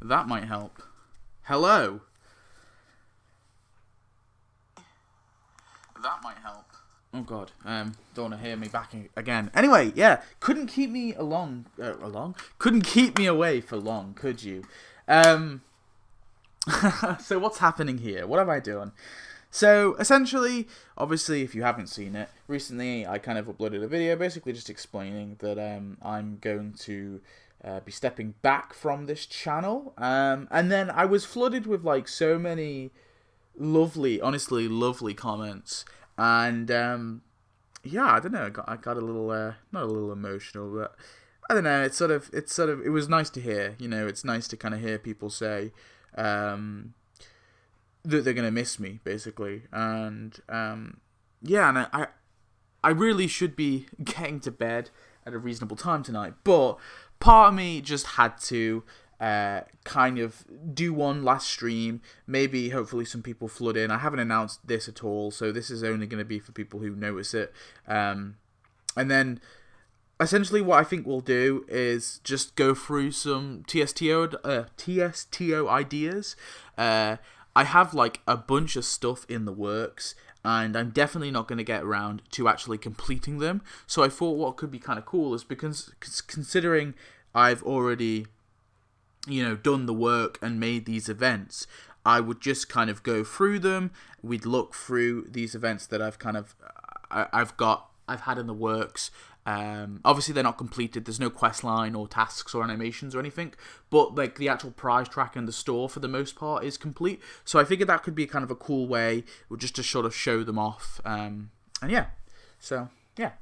That might help. Hello. That might help. Oh god, don't want to hear me back again. Anyway, yeah, couldn't keep me couldn't keep me away for long, could you? So what's happening here? What have I done? So essentially, obviously, if you haven't seen it, recently I kind of uploaded a video basically just explaining that I'm going to be stepping back from this channel, and then I was flooded with like so many lovely, honestly lovely comments, and yeah, I don't know, I got a little not a little emotional, but I don't know, it was nice to hear, it's nice to kind of hear people say that they're gonna miss me basically, and yeah, and I really should be getting to bed at a reasonable time tonight, but part of me just had to kind of do one last stream. Maybe, hopefully, some people flood in. I haven't announced this at all, so this is only going to be for people who notice it. And then, essentially, what I think we'll do is just go through some TSTO ideas. I have like a bunch of stuff in the works, and I'm definitely not going to get around to actually completing them. So I thought what could be kind of cool is, because considering I've already, done the work and made these events, I would just kind of go through them. We'd look through these events that I've had in the works. Obviously they're not completed. There's no quest line or tasks or animations or anything, but like the actual prize track and the store for the most part is complete. So I figured that could be kind of a cool way just to sort of show them off. And yeah, so yeah.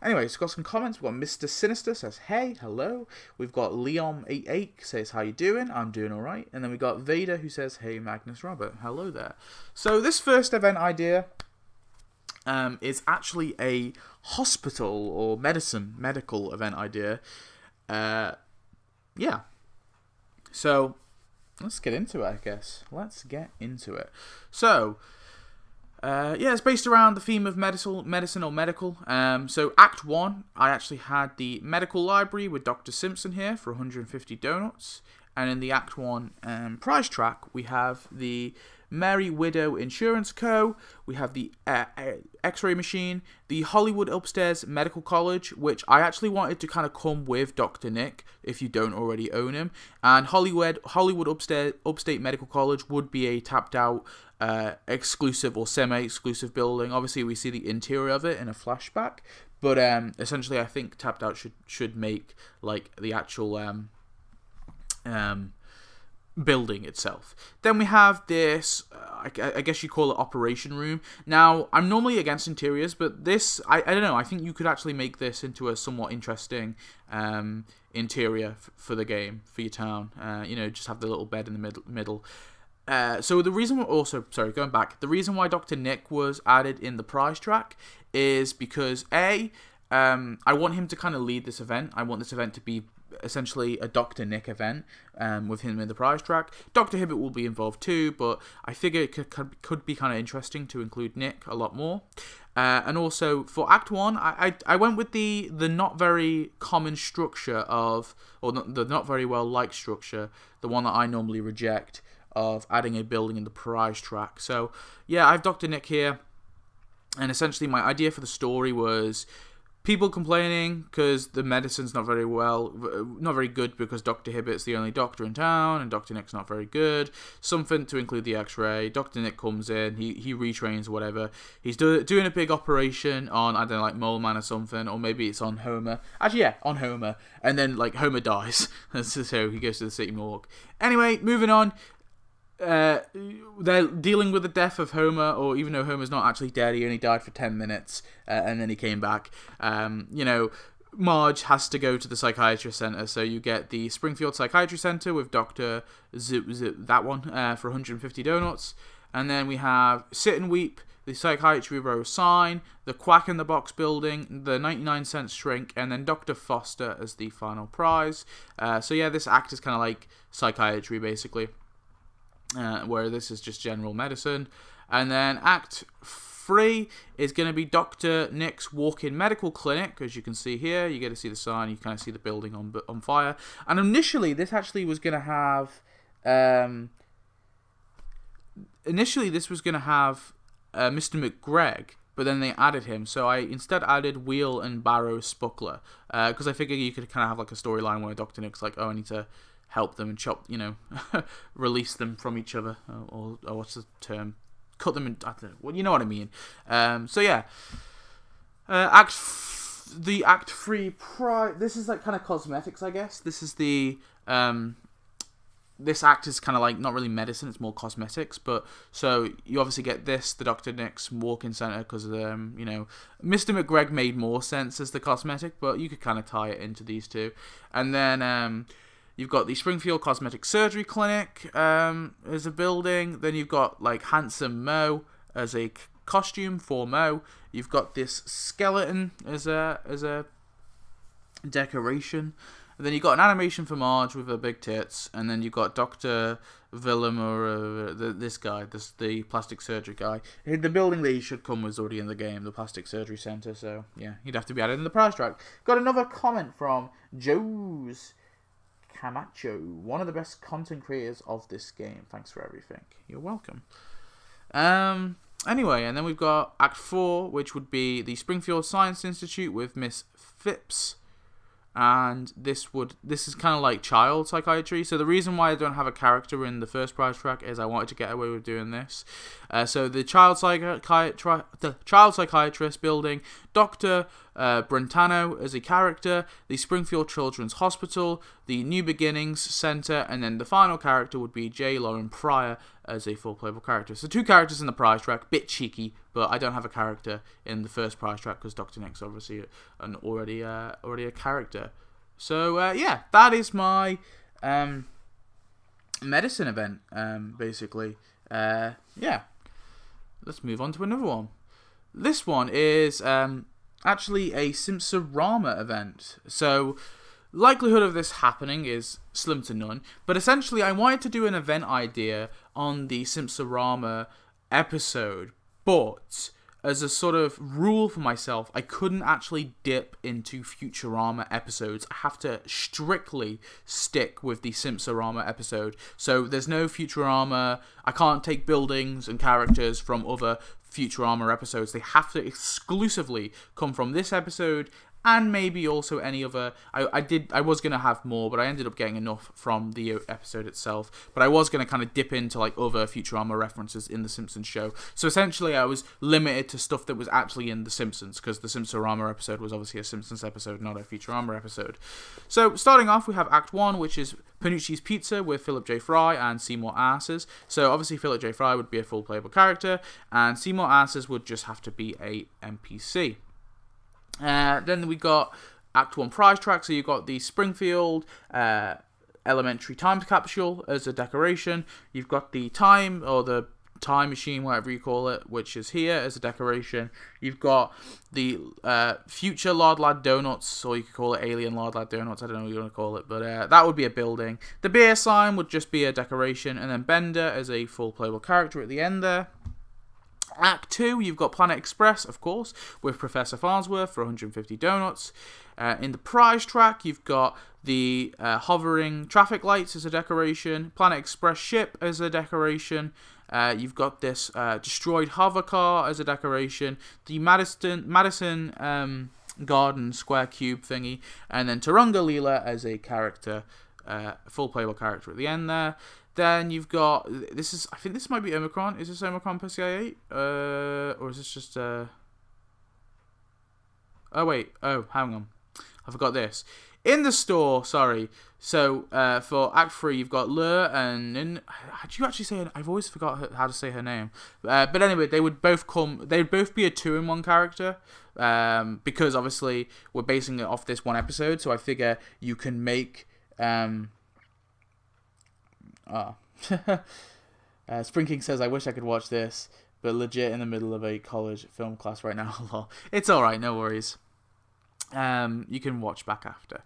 Anyways, we've got some comments. We've got Mr. Sinister says, hey, hello. We've got Leon88 says, how you doing? I'm doing alright. And then we got Vader who says, hey, Magnus Robert. Hello there. So this first event idea is actually a hospital or medical event idea. Yeah. So let's get into it, I guess. Let's get into it. So yeah, it's based around the theme of medicine or medical. So Act 1, I actually had the medical library with Dr. Simpson here for 150 donuts. And in the Act 1 prize track, we have the Mary Widow Insurance Co., we have the X-ray machine, the Hollywood Upstairs Medical College, which I actually wanted to kind of come with Dr. Nick, if you don't already own him, and Hollywood Upstate Medical College would be a tapped out exclusive or semi-exclusive building. Obviously, we see the interior of it in a flashback, but essentially I think tapped out should make like the actual building itself. Then we have this, I guess you call it operation room. Now, I'm normally against interiors, but this, I don't know, I think you could actually make this into a somewhat interesting interior for the game, for your town. Just have the little bed in the middle. So the reason going back, the reason why Dr. Nick was added in the prize track is because I want him to kind of lead this event. I want this event to be essentially a Dr. Nick event with him in the prize track. Dr. Hibbert will be involved too, but I figure it could be kind of interesting to include Nick a lot more. And also for Act 1, I went with the not very common structure of, or the not very well liked structure, the one that I normally reject, of adding a building in the prize track. So yeah, I have Dr. Nick here, and essentially my idea for the story was people complaining because the medicine's not very good because Dr. Hibbert's the only doctor in town and Dr. Nick's not very good. Something to include the X-ray. Dr. Nick comes in, he retrains or whatever. He's doing a big operation on, I don't know, like Mole Man or something, or maybe it's on Homer. Actually, yeah, on Homer. And then like Homer dies, so he goes to the city morgue. Anyway, moving on. They're dealing with the death of Homer, or even though Homer's not actually dead, he only died for 10 minutes, and then he came back. Marge has to go to the psychiatry center, so you get the Springfield Psychiatry Center with Dr. that one, for 150 donuts. And then we have Sit and Weep, the Psychiatry Row sign, the Quack in the Box building, the 99-cent shrink, and then Dr. Foster as the final prize. So yeah, this act is kind of like psychiatry, basically. Where this is just general medicine. And then Act 3 is going to be Dr. Nick's walk-in medical clinic. As you can see here, you get to see the sign, you kind of see the building on fire. And initially, this actually was going to have Initially this was going to have Mr. McGregor, but then they added him, so I instead added Wheel and Barrow Spuckler, because I figured you could kind of have like a storyline where Dr. Nick's like, oh, I need to help them and chop, release them from each other, or what's the term? Cut them in, I don't know, well, you know what I mean. So yeah, Act 3 this is like kind of cosmetics, I guess. This is the this act is kind of like not really medicine, it's more cosmetics. But so you obviously get this, the Dr. Nick's walk-in center, because Mr. McGregor made more sense as the cosmetic, but you could kind of tie it into these two. And then you've got the Springfield Cosmetic Surgery Clinic as a building. Then you've got like Handsome Mo as a costume for Mo. You've got this skeleton as a decoration. And then you've got an animation for Marge with her big tits, and then you've got Dr. Willem, or this guy, the plastic surgery guy. The building that he should come was already in the game, the plastic surgery center, so yeah, he'd have to be added in the price track. Got another comment from Joe's Camacho, one of the best content creators of this game. Thanks for everything. You're welcome. Anyway, and then we've got Act 4, which would be the Springfield Science Institute with Miss Phipps. And this is kind of like child psychiatry. So the reason why I don't have a character in the first prize track is I wanted to get away with doing this. So the child psychiatrist building, Dr. Brentano as a character, the Springfield Children's Hospital, the New Beginnings Center, and then the final character would be J. Lauren Pryor as a full playable character. So 2 characters in the prize track, bit cheeky, but I don't have a character in the first prize track because Dr. Nick's obviously already a character. So yeah, that is my medicine event, basically. Yeah, let's move on to another one. This one is actually a Simpson Rama event. So likelihood of this happening is slim to none, but essentially I wanted to do an event idea on the Simpson Rama episode, but as a sort of rule for myself, I couldn't actually dip into Futurama episodes. I have to strictly stick with the Simpson Rama episode. So there's no Futurama. I can't take buildings and characters from other Futurama episodes. They have to exclusively come from this episode, and maybe also any other. I was going to have more, but I ended up getting enough from the episode itself. But I was going to kind of dip into like other Futurama references in the Simpsons show. So essentially I was limited to stuff that was actually in the Simpsons, because the Simpson Rama episode was obviously a Simpsons episode, not a Futurama episode. So starting off, we have Act 1, which is Panucci's Pizza with Philip J. Fry and Seymour Asses. So obviously Philip J. Fry would be a full playable character, and Seymour Asses would just have to be a NPC. Then we got Act 1 prize track, so you got the Springfield Elementary time capsule as a decoration. You've got the time, or the time machine, whatever you call it, which is here as a decoration. You've got the future Lard Lad Donuts, or you could call it Alien Lard Lad Donuts, I don't know what you want to call it, but that would be a building. The beer sign would just be a decoration, and then Bender as a full playable character at the end there. Act 2, you've got Planet Express, of course, with Professor Farnsworth for 150 donuts. In the prize track, you've got the hovering traffic lights as a decoration, Planet Express ship as a decoration. You've got this destroyed hover car as a decoration, the Madison Garden Square Cube thingy, and then Turunga Leela as a character, full playable character at the end there. Then you've got, I think this might be Omicron. Is this Omicron PCI 8? Or is this just, oh wait, hang on. I forgot this. In the store, sorry. So, for Act 3, you've got Lur and, how do you actually say her? I've always forgot how to say her name. But anyway, they'd both be a 2-in-1 character. Because obviously, we're basing it off this one episode, so I figure you can make, Spring King says, I wish I could watch this, but legit in the middle of a college film class right now. It's alright, no worries. You can watch back after.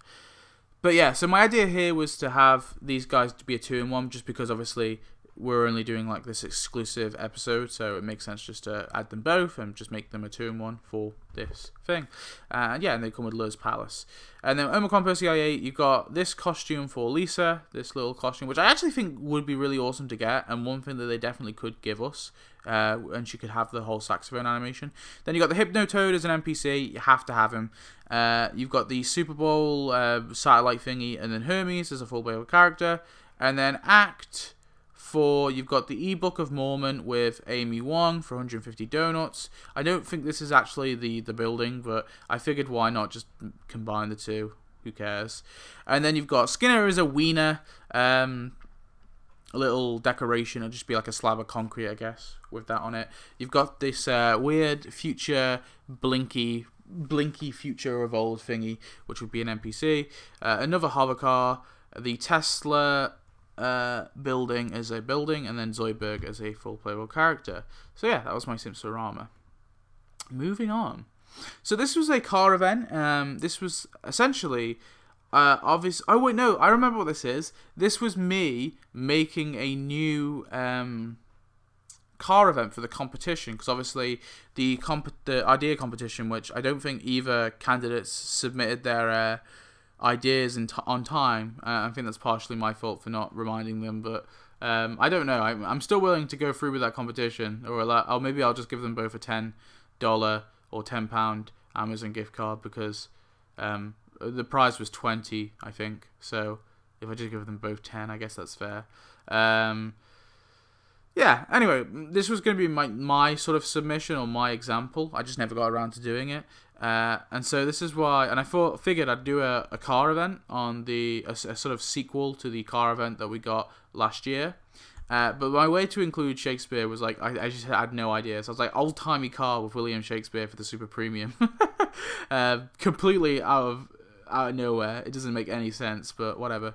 But yeah, so my idea here was to have these guys to be a 2-in-1, just because obviously we're only doing like this exclusive episode, so it makes sense just to add them both and just make them a 2-in-1 for this thing. And they come with Luz Palace. And then Omicron per CIA, you've got this costume for Lisa, this little costume, which I actually think would be really awesome to get, and one thing that they definitely could give us, and she could have the whole saxophone animation. Then you got the Hypnotoad as an NPC, you have to have him. You've got the Super Bowl satellite thingy, and then Hermes as a full playable character. And then Act 4, you've got the E-Book of Mormon with Amy Wong for 150 donuts. I don't think this is actually the building, but I figured why not just combine the two. Who cares? And then you've got Skinner as a wiener. A little decoration. It'll just be like a slab of concrete, I guess, with that on it. You've got this weird future blinky future evolved thingy, which would be an NPC. Another hover car. The Tesla building as a building, and then Zoidberg as a full playable character. So yeah, that was my Simpson Rama. Moving on. So this was a car event. This was essentially obvious. Oh wait, no, I remember what this is. This was me making a new car event for the competition, because obviously the idea competition, which I don't think either candidates submitted their ideas on time. I think that's partially my fault for not reminding them, but I don't know. I'm still willing to go through with that competition, or maybe I'll just give them both a $10 or £10 Amazon gift card, because the prize was 20, I think. So if I just give them both 10, I guess that's fair. Anyway, this was going to be my sort of submission or my example. I just never got around to doing it. And so this is why, and I figured I'd do a car event on a sort of sequel to the car event that we got last year. But my way to include Shakespeare was like, I just had no idea. So I was like, old-timey car with William Shakespeare for the super premium. Completely out of nowhere. It doesn't make any sense, but whatever.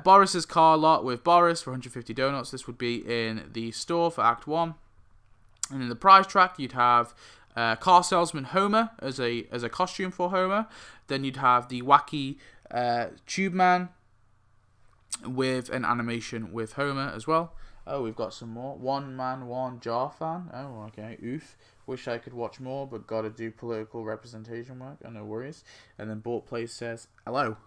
Boris's car lot with Boris for 150 donuts. This would be in the store for Act 1. And in the prize track, you'd have car salesman Homer as a costume for Homer. Then you'd have the wacky tube man with an animation with Homer as well. Oh, we've got some more. One man, one jar fan. Oh, okay. Oof. Wish I could watch more, but gotta do political representation work. Oh, no worries. And then Bought Place says, hello.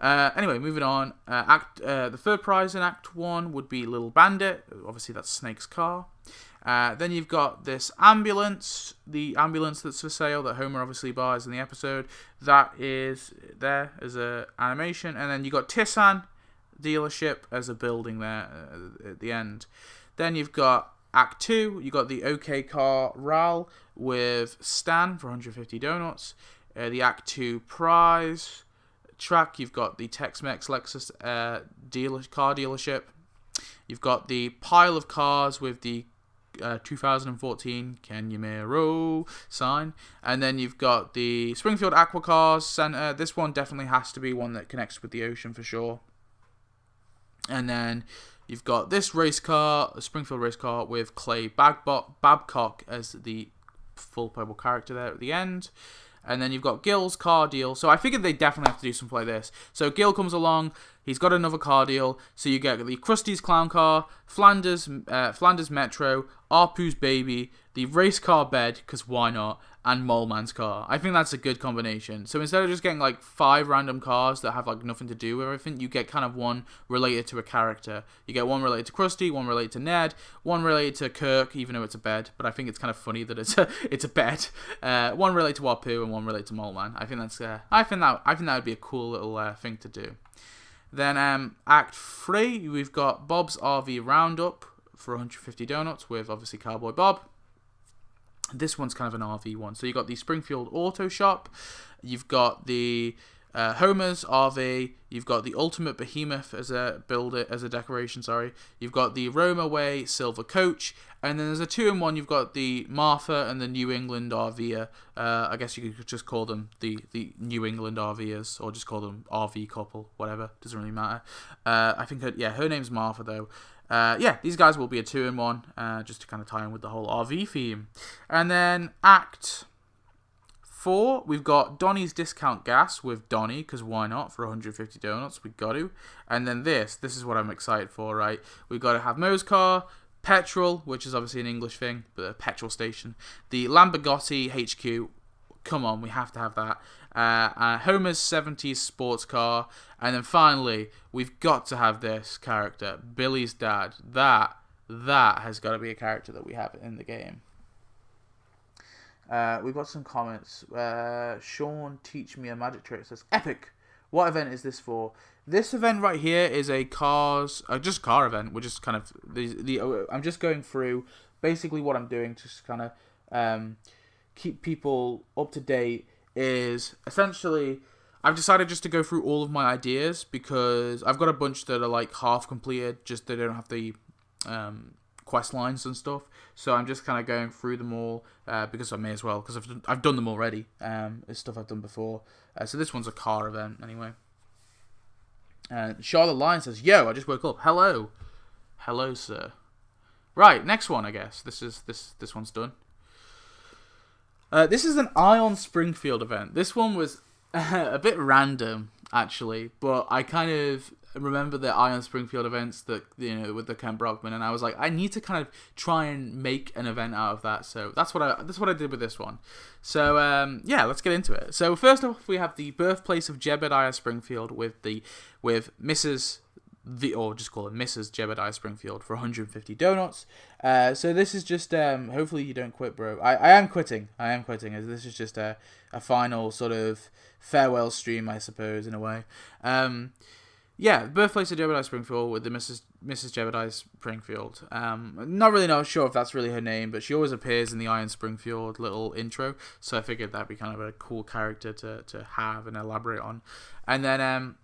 Anyway, moving on. The third prize in Act 1 would be Little Bandit. Obviously, that's Snake's car. Then you've got this ambulance, the ambulance that's for sale that Homer obviously buys in the episode. That is there as an animation. And then you've got Tissan dealership as a building there at the end. Then you've got Act 2. You've got the OK Car Ral with Stan for 150 donuts. The Act 2 prize track, you've got the Tex-Mex Lexus car dealership. You've got the pile of cars with the 2014 Camaro sign, and then you've got the Springfield Aqua Cars Center. This one definitely has to be one that connects with the ocean for sure. And then you've got this race car, a Springfield race car with Clay Babcock as the full playable character there at the end. And then you've got Gil's car deal. So I figured they definitely have to do something like this. So Gil comes along. He's got another car deal. So you get the Krusty's Clown Car, Flanders Metro, Arpu's Baby, the race car bed, because why not, and Mole Man's car. I think that's a good combination. So instead of just getting like 5 random cars that have like nothing to do with everything, you get kind of one related to a character. You get one related to Krusty, one related to Ned, one related to Kirk, even though it's a bed. But I think it's kind of funny that it's a bed. One related to Apu and one related to Mole Man. I think that would be a cool little thing to do. Then Act 3, we've got Bob's RV Roundup for 150 donuts with obviously Cowboy Bob. This one's kind of an RV one. So you've got the Springfield Auto Shop. You've got the Homer's RV. You've got the Ultimate Behemoth as a decoration. You've got the Roma Way Silver Coach. And then there's a 2-in-1. You've got the Martha and the New England RVer. I guess you could just call them the New England RVers, or just call them RV couple, whatever. Doesn't really matter. I think her name's Martha though. These guys will be a 2-in-1, just to kind of tie in with the whole RV theme. And then Act 4, we've got Donnie's Discount Gas with Donnie, because why not? For 150 donuts, we got to. And then this is what I'm excited for, right? We've got to have Mo's car, Petrol, which is obviously an English thing, but a petrol station. The Lamborghini HQ, come on, we have to have that. Homer's 70s sports car. And then finally, we've got to have this character, Billy's dad. That has got to be a character that we have in the game. We've got some comments. Sean, teach me a magic trick. Says, epic. What event is this for? This event right here is a car event. We're just kind of I'm just going through basically what I'm doing to just kind of keep people up to date. Is essentially I've decided just to go through all of my ideas because I've got a bunch that are like half completed. Just they don't have the quest lines and stuff. So I'm just kind of going through them all because I may as well because I've done them already. It's stuff I've done before. So this one's a car event anyway. Charlotte Lion says, "Yo, I just woke up. Hello, sir." Right, next one. I guess this one's done. This is an Ion Springfield event. This one was a bit random actually, but I kind of remember the Ion Springfield events that with the Ken Brockman, and I was like, I need to kind of try and make an event out of that. So that's what I did with this one. So yeah, let's get into it. So first off, we have the birthplace of Jebediah Springfield with Mrs. or just call it Mrs. Jebediah Springfield for 150 donuts. So this is just hopefully you don't quit, bro. I am quitting. As this is just a final sort of farewell stream, I suppose, in a way. Yeah, birthplace of Jebediah Springfield with the Mrs. Jebediah Springfield. Not sure if that's really her name, but she always appears in the Iron Springfield little intro, so I figured that'd be kind of a cool character to have and elaborate on. And then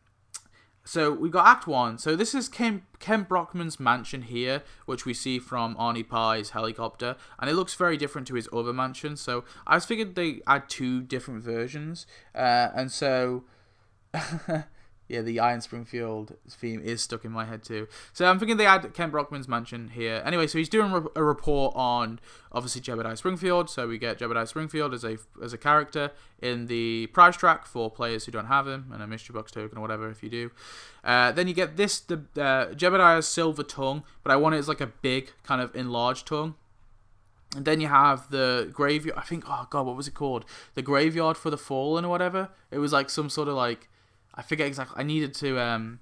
so we got Act 1. So this is Ken Brockman's mansion here, which we see from Arnie Pie's helicopter, and it looks very different to his other mansion. So I was figured they had 2 different versions, and so yeah, the Iron Springfield theme is stuck in my head too. So I'm thinking they had Ken Brockman's mansion here. Anyway, so he's doing a report on obviously Jebediah Springfield. So we get Jebediah Springfield as a character in the prize track for players who don't have him, and a mystery box token or whatever if you do. Then you get the Jebediah's silver tongue, but I want it as like a big kind of enlarged tongue. And then you have the graveyard. I think, oh god, what was it called? The Graveyard for the Fallen or whatever. It was like some sort of like, I forget exactly. I needed to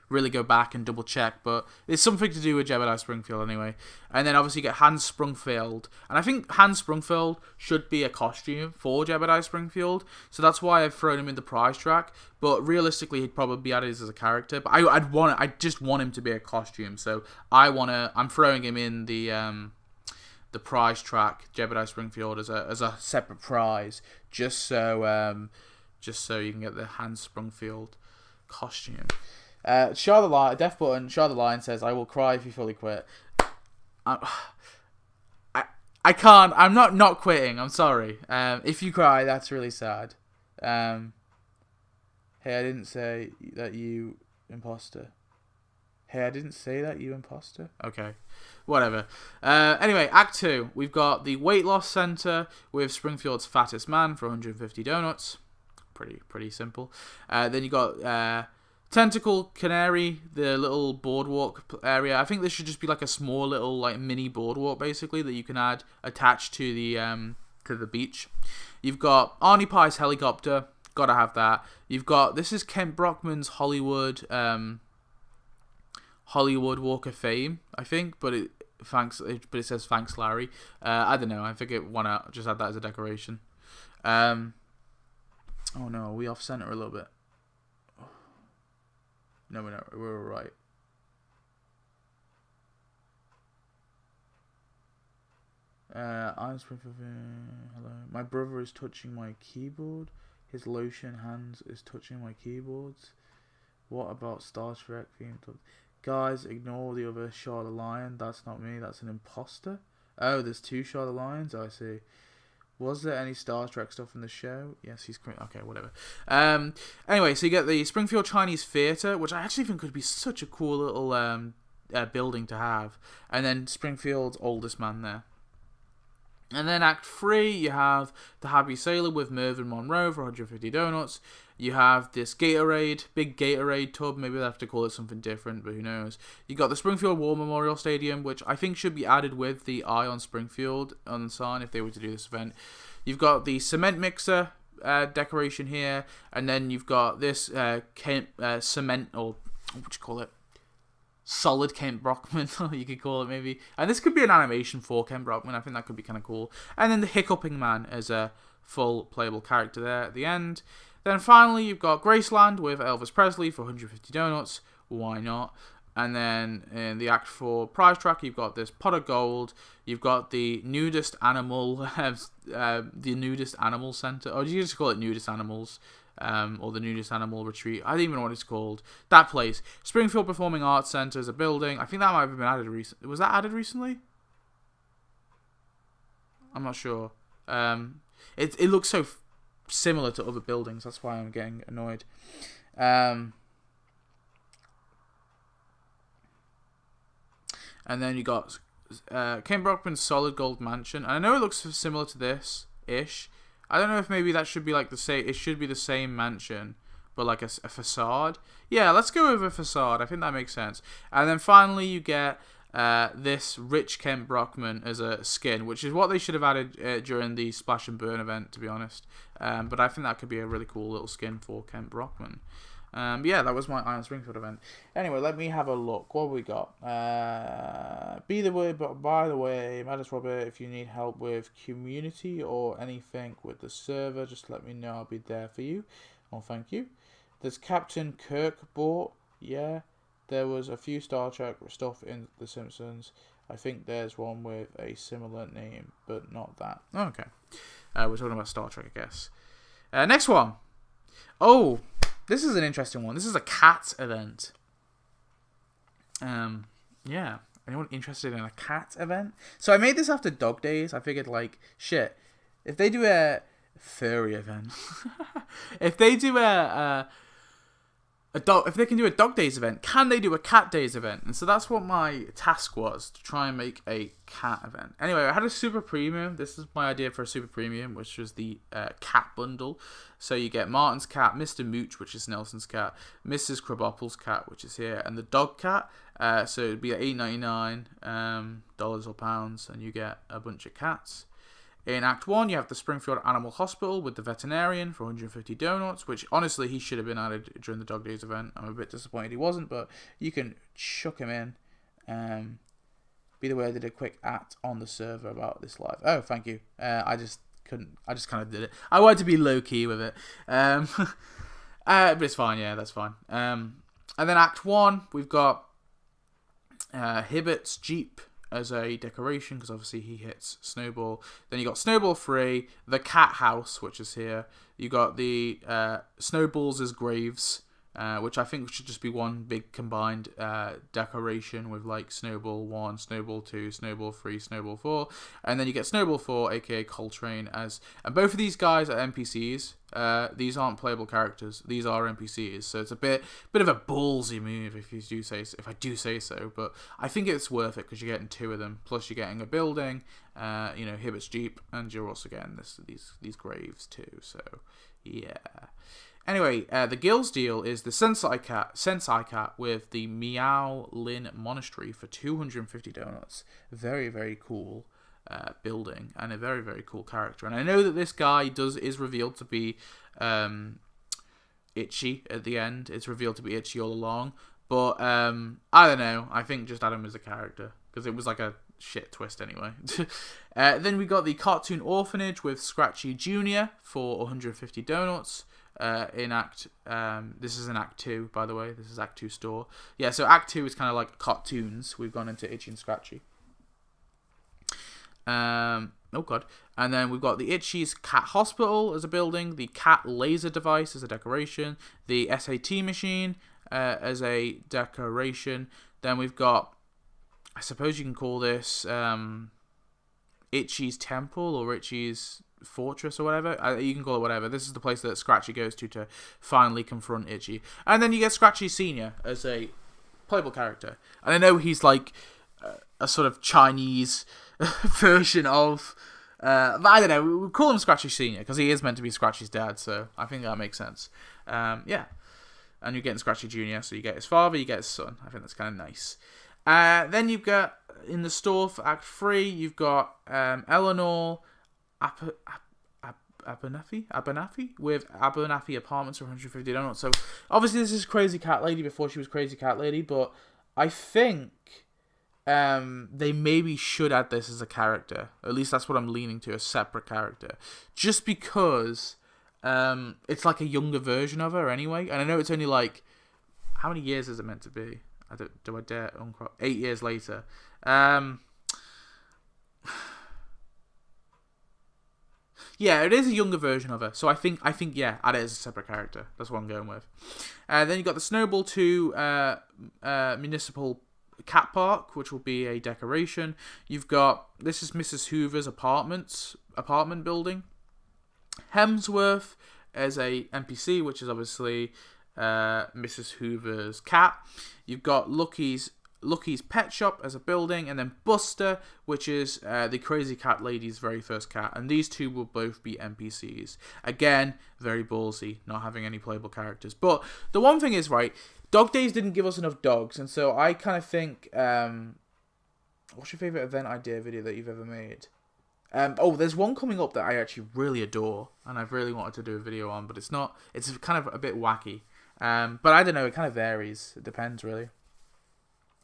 really go back and double check, but it's something to do with Jebediah Springfield anyway. And then obviously you get Hans Sprungfield, and I think Hans Sprungfield should be a costume for Jebediah Springfield, so that's why I've thrown him in the prize track. But realistically, he'd probably be added as a character. But I just want him to be a costume, so I'm throwing him in the prize track, Jebediah Springfield, as a separate prize, just so you can get the Hans Sprungfield costume. Charlotte Lion, Death Button, Charlotte Lion says, "I will cry if you fully quit." I can't. I'm not quitting. I'm sorry. If you cry, that's really sad. Hey, I didn't say that, you imposter. Okay. Whatever. Anyway, Act 2. We've got the Weight Loss Center with Springfield's fattest man for 150 donuts. Pretty simple. Then you got Tentacle Canary, the little boardwalk area. I think this should just be like a small little like mini boardwalk basically that you can add attached to the beach. You've got Arnie Pie's helicopter. Gotta have that. You've got, this is Kent Brockman's Hollywood Walk of Fame, I think, but it says thanks Larry. I don't know. I think it want to just add that as a decoration. Oh no, are we off center a little bit? No, we're all right. I'm Springfield. Hello. My brother is touching my keyboard. His lotion hands is touching my keyboards. What about Star Trek theme? Guys, ignore the other Charlotte Lion. That's not me. That's an imposter. Oh, there's 2 Charlotte Lions. I see. Was there any Star Trek stuff in the show? Yes, he's... Okay, whatever. Anyway, so you get the Springfield Chinese Theatre, which I actually think could be such a cool little building to have. And then Springfield's oldest man there. And then Act 3, you have the Happy Sailor with Mervyn Monroe for 150 donuts. You have this Gatorade, big Gatorade tub. Maybe they have to call it something different, but who knows. You got the Springfield War Memorial Stadium, which I think should be added with the eye on Springfield on the sign if they were to do this event. You've got the cement mixer decoration here, and then you've got this cement, or what would you call it? Solid Kent Brockman, you could call it maybe. And this could be an animation for Kent Brockman. I think that could be kind of cool. And then the Hiccuping Man as a full playable character there at the end. Then finally, you've got Graceland with Elvis Presley for 150 donuts. Why not? And then in the Act 4 prize track, you've got this pot of gold. You've got the nudist animal, the nudist animal center. Or do you just call it nudist animals? Or the nudist animal retreat. I don't even know what it's called. That place. Springfield Performing Arts Center is a building. I think that might have been added recently. Was that added recently? I'm not sure. It looks so similar to other buildings. That's why I'm getting annoyed. And then you got Ken Brockman's Solid Gold Mansion. And I know it looks similar to this-ish. I don't know if maybe that should be like the same. It should be the same mansion, but like a facade. Yeah, let's go with a facade. I think that makes sense. And then finally, you get this Rich Kent Brockman as a skin, which is what they should have added during the Splash and Burn event, to be honest. But I think that could be a really cool little skin for Kent Brockman. Yeah, that was my Iron Springfield event. Anyway, let me have a look. What have we got? By the way, Madness Robert, if you need help with community or anything with the server, just let me know. I'll be there for you. Oh, thank you. There's Captain Kirk bought. Yeah. There was a few Star Trek stuff in The Simpsons. I think there's one with a similar name, but not that. Okay. We're talking about Star Trek, I guess. Next one. Oh, this is an interesting one. This is a cat event. Yeah. Anyone interested in a cat event? So I made this after Dog Days. I figured, like, shit. If they do a furry event, if they do if they can do a Dog Days event, can they do a Cat Days event? And so that's what my task was, to try and make a cat event. Anyway, I had a super premium. This is my idea for a super premium, which was the cat bundle. So you get Martin's cat, Mr. Mooch, which is Nelson's cat, Mrs. Krabappel's cat, which is here, and the dog cat. So it'd be at $8.99 dollars or pounds, and you get a bunch of cats. In Act 1, you have the Springfield Animal Hospital with the veterinarian for 150 donuts, which, honestly, he should have been added during the Dog Days event. I'm a bit disappointed he wasn't, but you can chuck him in. By the way, I did a quick act on the server about this live. Oh, thank you. I just kind of did it. I wanted to be low-key with it. But it's fine, yeah, that's fine. And then Act 1, we've got Hibbert's Jeep as a decoration, because obviously he hits Snowball. Then you got Snowball 3, the Cat House, which is here. You got the Snowballs as graves, which I think should just be one big combined decoration with like Snowball 1, Snowball 2, Snowball 3, Snowball 4. And then you get Snowball 4, aka Coltrane, as... And both of these guys are NPCs. These aren't playable characters. These are NPCs. So it's a bit of a ballsy move, if I do say so. But I think it's worth it because you're getting two of them. Plus you're getting a building, Hibbert's Jeep, and you're also getting these graves too. So yeah. Anyway, the Gills deal is the Sensei cat with the Meow Lin Monastery for 250 donuts. Very, very cool building and a very, very cool character. And I know that this guy is revealed to be Itchy at the end. It's revealed to be Itchy all along. But I don't know. I think just add him as a character because it was like a shit twist anyway. Then we got the Cartoon Orphanage with Scratchy Jr. for 150 donuts. In Act, this is in Act 2, by the way. This is Act 2 store. Yeah, so Act 2 is kind of like cartoons. We've gone into Itchy and Scratchy. Oh god. And then we've got the Itchy's Cat Hospital as a building, the Cat Laser Device as a decoration, the SAT machine as a decoration. Then we've got, I suppose you can call this Itchy's Temple or Itchy's Fortress or whatever. You can call it whatever. This is the place that Scratchy goes to finally confront Itchy. And then you get Scratchy Senior as a playable character. And I know he's like a sort of Chinese version of But I don't know. We call him Scratchy Senior because he is meant to be Scratchy's dad, so I think that makes sense. Yeah. And you're getting Scratchy Jr., so you get his father, you get his son. I think that's kind of nice. Then you've got, in the store for Act 3, you've got Eleanor Abernathy with Abernathy Apartments for $150. So, obviously this is Crazy Cat Lady before she was Crazy Cat Lady, but I think they maybe should add this as a character. At least that's what I'm leaning to, a separate character. Just because it's like a younger version of her anyway. And I know it's only like, how many years is it meant to be? Do I dare unquote? 8 years later. Yeah, it is a younger version of her. So I think yeah, add it as a separate character. That's what I'm going with. Then you got the Snowball 2 Municipal Cat Park, which will be a decoration. You've got, this is Mrs. Hoover's apartment building. Hemsworth as a NPC, which is obviously Mrs. Hoover's cat. You've got Lucky's Pet Shop as a building, and then Buster, which is the Crazy Cat Lady's very first cat, and these two will both be NPCs. Again, very ballsy, not having any playable characters. But the one thing is, right, Dog Days didn't give us enough dogs, and so I kind of think, what's your favourite event idea video that you've ever made? There's one coming up that I actually really adore, and I've really wanted to do a video on, but it's kind of a bit wacky. But I don't know, it kind of varies. It depends, really.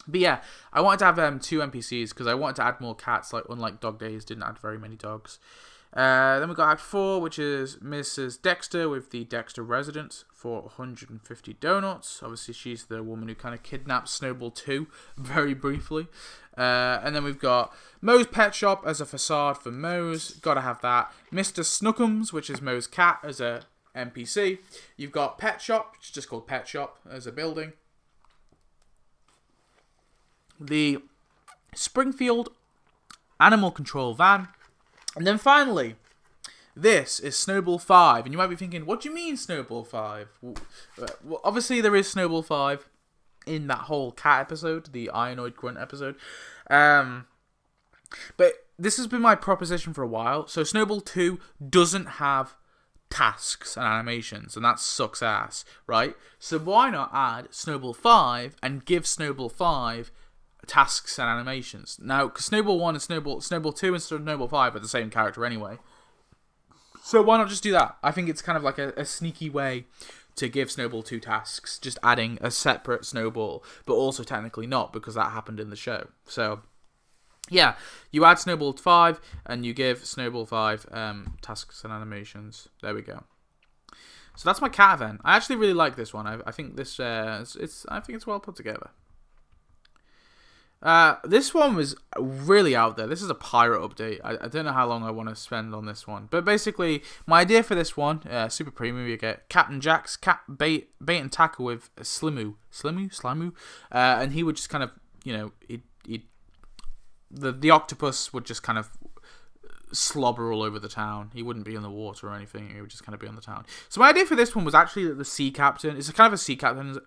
But yeah, I wanted to have 2 NPCs because I wanted to add more cats, like unlike Dog Days didn't add very many dogs. Then we got Act 4, which is Mrs. Dexter with the Dexter Residence for 150 donuts. Obviously, she's the woman who kind of kidnapped Snowball 2 very briefly. And then we've got Moe's Pet Shop as a facade for Moe's. Gotta have that. Mr. Snookums, which is Moe's cat, as a NPC. You've got Pet Shop, which is just called Pet Shop, as a building. The Springfield Animal Control Van. And then finally, this is Snowball 5. And you might be thinking, what do you mean Snowball 5? Well, obviously there is Snowball 5 in that whole cat episode, the Ironoid Grunt episode. But this has been my proposition for a while. So Snowball 2 doesn't have tasks and animations, and that sucks ass, right? So why not add Snowball 5 and give Snowball 5 tasks and animations? Now, because Snowball 1 and Snowball 2 and Snowball 5 are the same character anyway. So why not just do that? I think it's kind of like a sneaky way to give Snowball 2 tasks, just adding a separate Snowball, but also technically not, because that happened in the show. So, yeah, you add Snowball 5, and you give Snowball 5 tasks and animations. There we go. So that's my cat event. I actually really like this one. I think this I think it's well put together. This one was really out there. This is a pirate update. I don't know how long I want to spend on this one. But basically, my idea for this one, super premium, you get Captain Jack's cat bait and tackle with Slimu. And he would just kind of, the octopus would just kind of slobber all over the town. He wouldn't be in the water or anything. He would just kind of be on the town. So my idea for this one was actually that the sea captain. It's a kind of a sea captain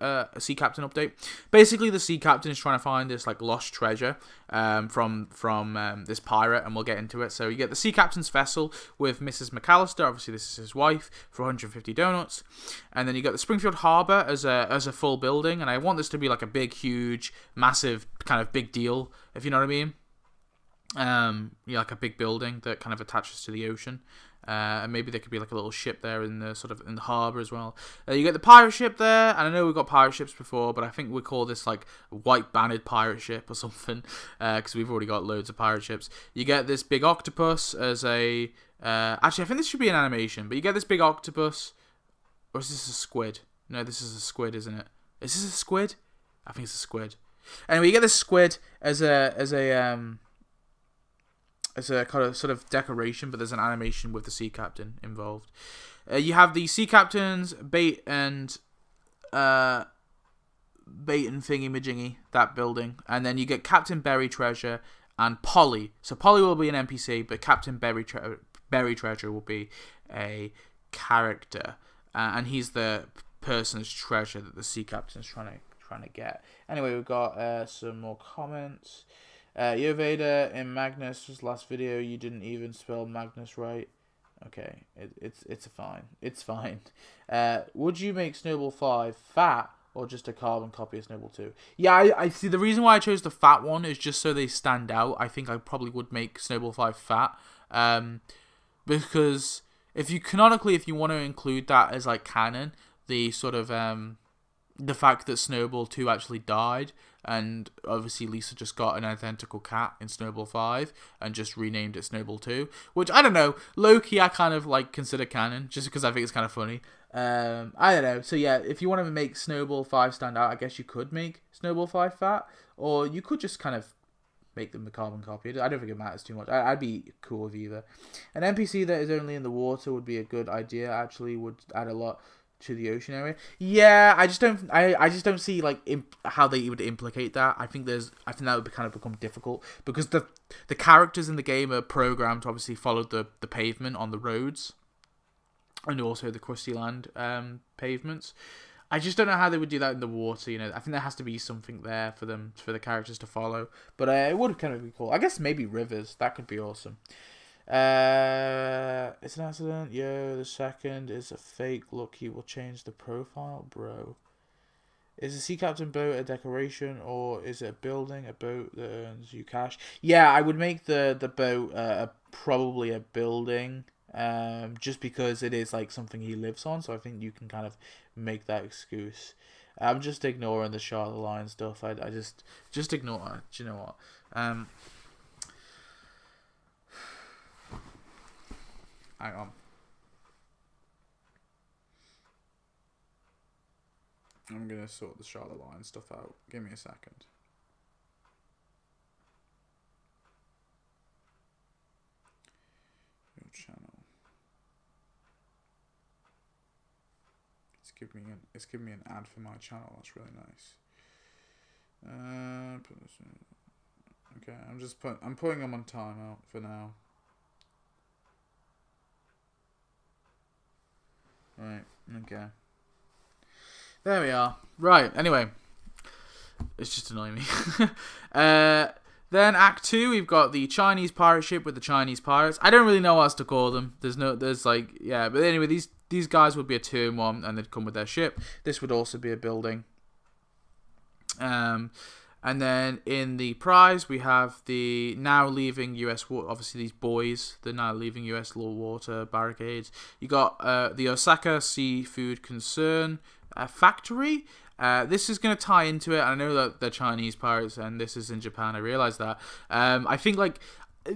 update. Basically, the sea captain is trying to find this like lost treasure from this pirate, and we'll get into it. So you get the sea captain's vessel with Mrs. McAllister. Obviously, this is his wife for 150 donuts, and then you got the Springfield Harbor as a full building. And I want this to be like a big, huge, massive kind of big deal, if you know what I mean. Like a big building that kind of attaches to the ocean, and maybe there could be like a little ship there in the harbour as well. You get the pirate ship there, and I know we've got pirate ships before, but I think we call this like white banded pirate ship or something, because we've already got loads of pirate ships. You get this big octopus as a actually I think this should be an animation, but you get this big octopus, or is this a squid? No, this is a squid, isn't it? Is this a squid? I think it's a squid. Anyway, you get this squid as a kind of sort of decoration, but there's an animation with the sea captain involved. You have the sea captain's bait and thingy-majingy, that building, and then you get Captain Berry Treasure and Polly. So Polly will be an NPC, but Captain Berry Treasure will be a character, and he's the person's treasure that the sea captain's trying to get. Anyway, we've got some more comments. Yo Vader, in Magnus' last video, you didn't even spell Magnus right. Okay, it's fine. It's fine. Would you make Snowball 5 fat or just a carbon copy of Snowball 2? Yeah, I see. The reason why I chose the fat one is just so they stand out. I think I probably would make Snowball 5 fat. Because if you want to include that as like canon, the sort of the fact that Snowball 2 actually died, and obviously Lisa just got an identical cat in Snowball 5 and just renamed it Snowball 2, which I don't know, low-key I kind of like consider canon just because I think it's kind of funny. I don't know. So yeah, if you want to make Snowball 5 stand out, I guess you could make Snowball 5 fat, or you could just kind of make them the carbon copy. I don't think it matters too much. I'd be cool with either. An NPC that is only in the water would be a good idea. Actually, would add a lot to the ocean area. Yeah, I just don't see like how they would implicate that. I think that would kind of become difficult because the characters in the game are programmed to obviously follow the pavement on the roads, and also the crusty land pavements. I just don't know how they would do that in the water. You know, I think there has to be something there for the characters to follow. But it would kind of be cool. I guess maybe rivers. That could be awesome. It's an accident. Yo, the second is a fake. Look, he will change the profile, bro. Is a sea captain boat a decoration, or is it a building, a boat that earns you cash? Yeah, I would make the boat probably a building. Just because it is like something he lives on, so I think you can kind of make that excuse. I'm just ignoring the Charlotte Line stuff. I just ignore it. Do you know what? Hang on. I'm gonna sort the Charlotte Line stuff out. Give me a second. Your channel. It's giving me an ad for my channel. That's really nice. Okay, I'm putting them on timeout for now. Right. Okay. There we are. Right. Anyway, it's just annoying me. Then Act 2, we've got the Chinese pirate ship with the Chinese pirates. I don't really know what else to call them. But anyway, these guys would be a 2-in-1, and they'd come with their ship. This would also be a building. And then in the prize, we have the now leaving US water. Obviously, these boys, they're now leaving US water barricades. You got the Osaka Seafood Concern factory. This is going to tie into it. I know that they're Chinese pirates, and this is in Japan. I realize that. I think like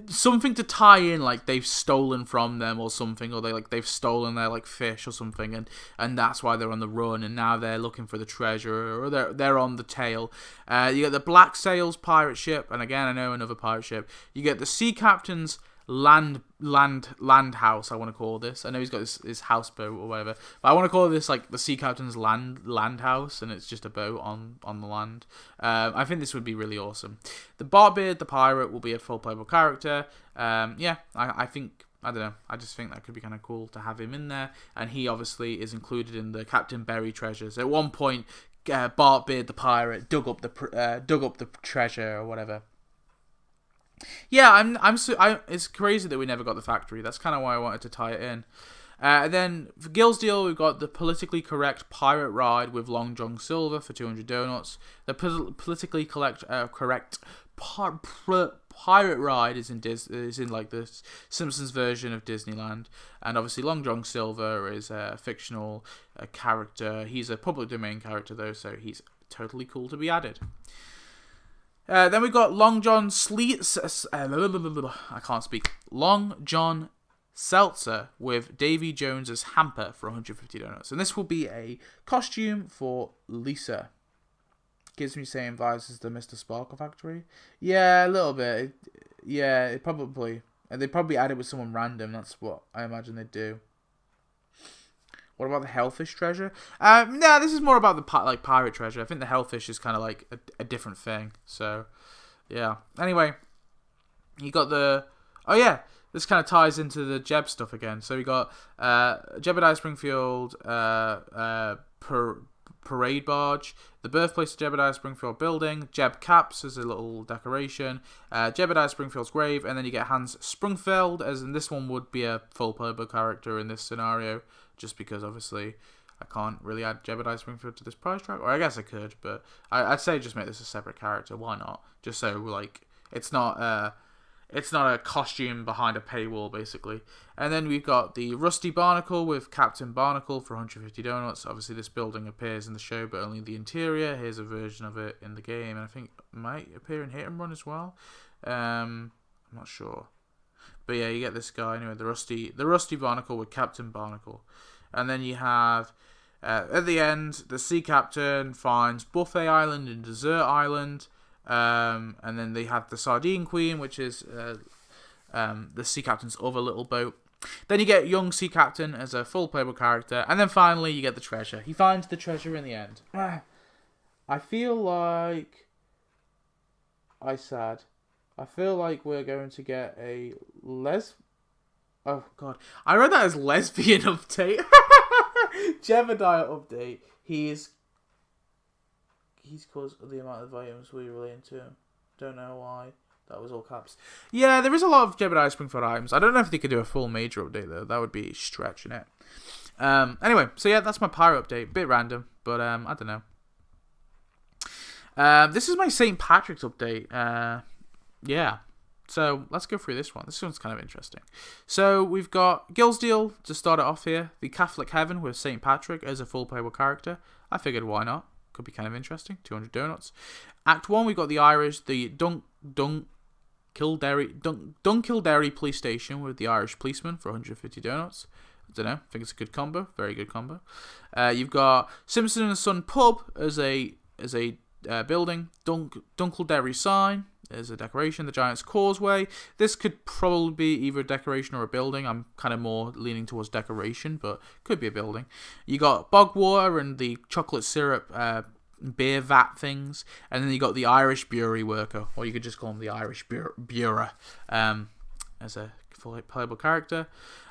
something to tie in, like they've stolen from them or something, or they've stolen their like fish or something, and that's why they're on the run, and now they're looking for the treasure, or they're on the tail. You get the Black Sails pirate ship, and again I know another pirate ship. You get the Sea Captain's land house. I want to call this. I know he's got his houseboat or whatever, but I want to call this like the Sea Captain's land house, and it's just a boat on the land. I think this would be really awesome. The Bartbeard, the pirate, will be a full playable character. I think, I don't know, I just think that could be kind of cool to have him in there, and he obviously is included in the Captain Berry treasures. At one point, Bartbeard the pirate dug up the treasure or whatever. Yeah, it's crazy that we never got the factory. That's kind of why I wanted to tie it in. And then for Gillsdeal, we've got the politically correct pirate ride with Long John Silver for 200 donuts. The politically correct pirate ride is in like the Simpsons version of Disneyland, and obviously Long John Silver is a fictional character. He's a public domain character though, so he's totally cool to be added. Then we've got Long John Long John Seltzer with Davy Jones's hamper for 150 donuts, and this will be a costume for Lisa. Gives me same vibes as the Mr. Sparkle Factory. Yeah, a little bit. It probably, and they probably add it with someone random. That's what I imagine they'd do. What about the Hellfish treasure? No, this is more about the pirate treasure. I think the Hellfish is kind of like a different thing. So, yeah. Anyway, you got the... Oh, yeah. This kind of ties into the Jeb stuff again. So we got Jebediah Springfield, parade barge, the birthplace of Jebediah Springfield building, Jeb Caps as a little decoration, Jebediah Springfield's grave, and then you get Hans Sprungfeld, as in this one would be a full playable character in this scenario, just because obviously I can't really add Jebediah Springfield to this prize track, or I guess I could, but I'd say just make this a separate character. Why not? Just so like it's not a costume behind a paywall, basically. And then we've got the Rusty Barnacle with Captain Barnacle for 150 donuts. Obviously, this building appears in the show, but only the interior. Here's a version of it in the game, and I think it might appear in Hit and Run as well. I'm not sure, but yeah, you get this guy anyway. The Rusty Barnacle with Captain Barnacle, and then you have at the end the Sea Captain finds Buffet Island and Dessert Island. And then they have the Sardine Queen, which is the Sea Captain's other little boat. Then you get Young Sea Captain as a full playable character. And then finally you get the treasure. He finds the treasure in the end. I feel like I feel like we're going to get a oh god. I read that as lesbian update. Jebediah update. He's caused the amount of items we relate to him. Don't know why. That was all caps. Yeah, there is a lot of Jebediah Springfield items. I don't know if they could do a full major update, though. That would be stretching it. Anyway, so yeah, that's my Pyro update. Bit random, but I don't know. This is my St. Patrick's update. Yeah. So let's go through this one. This one's kind of interesting. So we've got Gilsdale to start it off here. The Catholic Heaven with St. Patrick as a full playable character. I figured why not? Could be kind of interesting. 200 donuts. Act 1, we got the Irish, the Dunkildare police station with the Irish policeman for 150 donuts. I don't know. I think it's a good combo. Very good combo. You've got Simpson and Son pub as a building. Dunkildare sign as a decoration. The Giant's Causeway. This could probably be either a decoration or a building. I'm kind of more leaning towards decoration, but could be a building. You got Bogwater and the chocolate syrup beer vat things, and then you got the Irish brewery worker, or you could just call him the Irish brewer, as a fully playable character.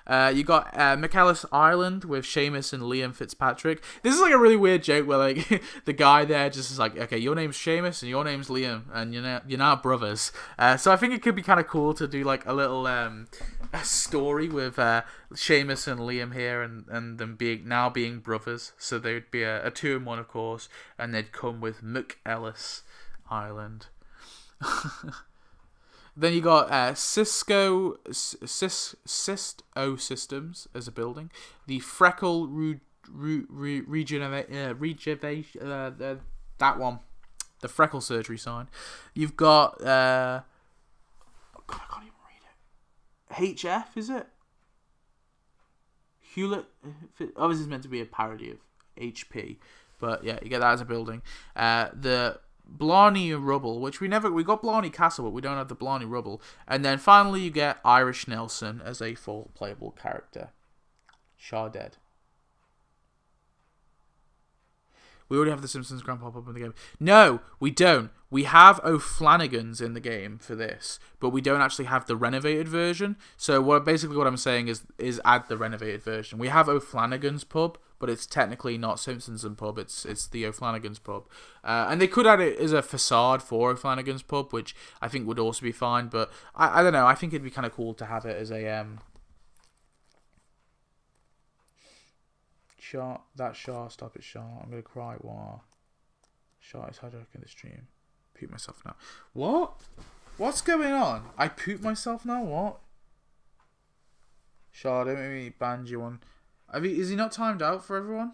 You got McAllis Island with Seamus and Liam Fitzpatrick. This is like a really weird joke where like the guy there just is like, okay, your name's Seamus and your name's Liam, and you're now brothers. So I think it could be kind of cool to do like a little a story with Seamus and Liam here, and them being brothers. So they would be a 2-in-1, of course, and they'd come with McAllis Island. Then you got Cisco Systems as a building. The Freckle Regeneration, that one. The Freckle Surgery sign. You've got, oh God, I can't even read it. HF, is it? Hewlett. Oh, this is meant to be a parody of HP. But yeah, you get that as a building. The Blarney Rubble, which we got Blarney Castle, but we don't have the Blarney Rubble. And then finally you get Irish Nelson as a full playable character. Shaw dead. We already have the Simpsons Grandpa pop up in the game. No, we don't. We have O'Flanagan's in the game for this, but we don't actually have the renovated version. So what I'm saying is add the renovated version. We have O'Flanagan's pub, but it's technically not Simpsons and pub. It's the O'Flanagan's pub, and they could add it as a facade for O'Flanagan's pub, which I think would also be fine. But I don't know. I think it'd be kind of cool to have it as a Shah, stop it, Shah. I'm gonna cry. Wow. Shah is hijacking the stream. Poop myself now. What? What's going on? I poop myself now? What? Shah, don't make me ban you on. Is he not timed out for everyone?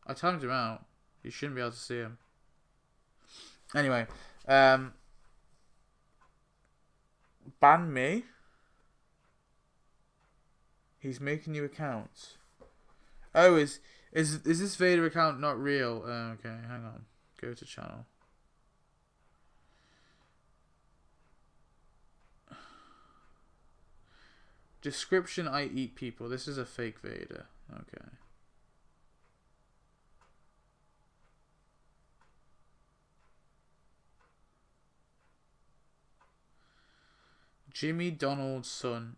I timed him out. You shouldn't be able to see him. Anyway, ban me. He's making new accounts. Oh, is this Vader account not real? Okay, hang on. Go to channel. Description: I eat people. This is a fake Vader. Okay. Jimmy Donald's son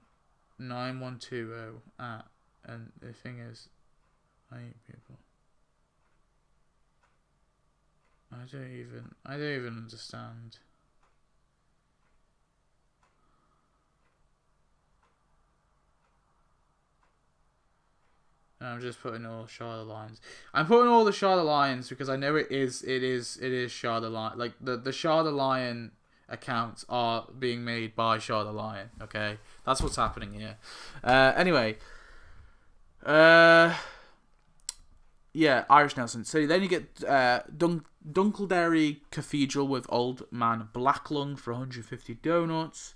9120 at, and the thing is, I hate people. I don't even understand. I'm just putting all Charlotte lines. I'm putting all the Charlotte lines because I know it is Charlotte Lion. Like the Charlotte Lion accounts are being made by Charlotte Lion. Okay, that's what's happening here. Anyway, yeah, Irish Nelson. So then you get Dunkleberry Cathedral with Old Man Blacklung for 150 donuts.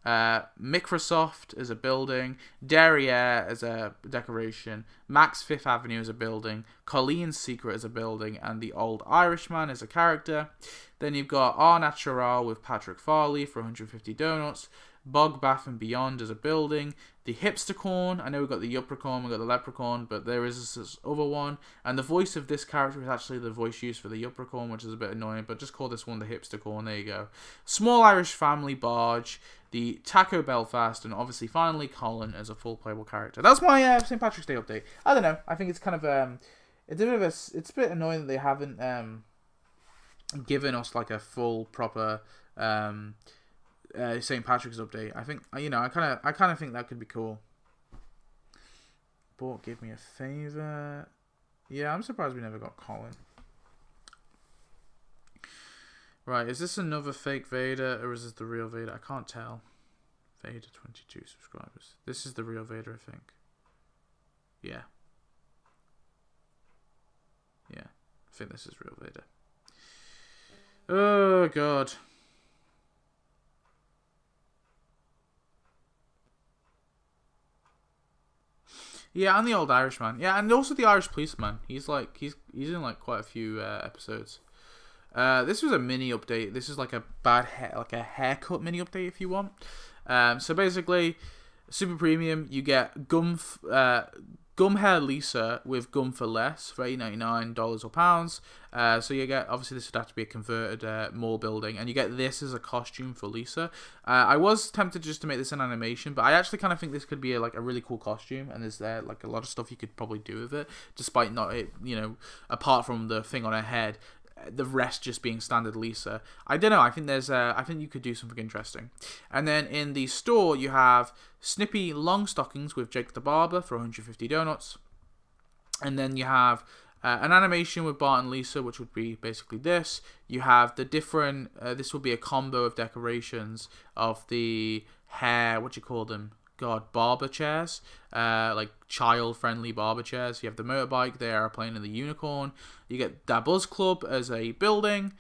Microsoft as a building, Derriere as a decoration, Max Fifth Avenue as a building, Colleen's Secret as a building, and the Old Irishman as a character. Then you've got Our Natural with Patrick Farley for 150 donuts, Bog Bath and Beyond as a building, the Hipster Corn. I know we've got the Yupracorn, we've got the Leprechaun, but there is this other one. And the voice of this character is actually the voice used for the Yupracorn, which is a bit annoying, but just call this one the Hipster Corn. There you go. Small Irish Family Barge, the Taco Belfast, and obviously finally Colin as a full playable character. That's my St. Patrick's Day update. I don't know. I think it's kind of it's a bit annoying that they haven't given us like a full proper St. Patrick's update. I think I kind of think that could be cool. But give me a favor. Yeah, I'm surprised we never got Colin. Right, is this another fake Vader or is this the real Vader? I can't tell. Vader 22 subscribers. This is the real Vader, I think. Yeah. Yeah, I think this is real Vader. Oh god. Yeah, and the Old Irishman. Yeah, and also the Irish Policeman. He's in like quite a few episodes. This was a mini update. This is like a haircut mini update if you want. So basically, super premium. You get gum hair Lisa with gum for less for $8.99 or pounds. So you get, obviously this would have to be a converted mall building, and you get this as a costume for Lisa. I was tempted just to make this an animation, but I actually kind of think this could be a really cool costume, and there's like a lot of stuff you could probably do with it, despite not it, apart from the thing on her head. The rest just being standard Lisa. I don't know. I think I think you could do something interesting. And then in the store, you have Snippy Long Stockings with Jake the Barber for 150 donuts. And then you have an animation with Bart and Lisa, which would be basically this. You have the different. This will be a combo of decorations of the hair. What do you call them? God, barber chairs, like child-friendly barber chairs. You have the motorbike, the airplane, and the unicorn. You get Da Buzz Club as a building,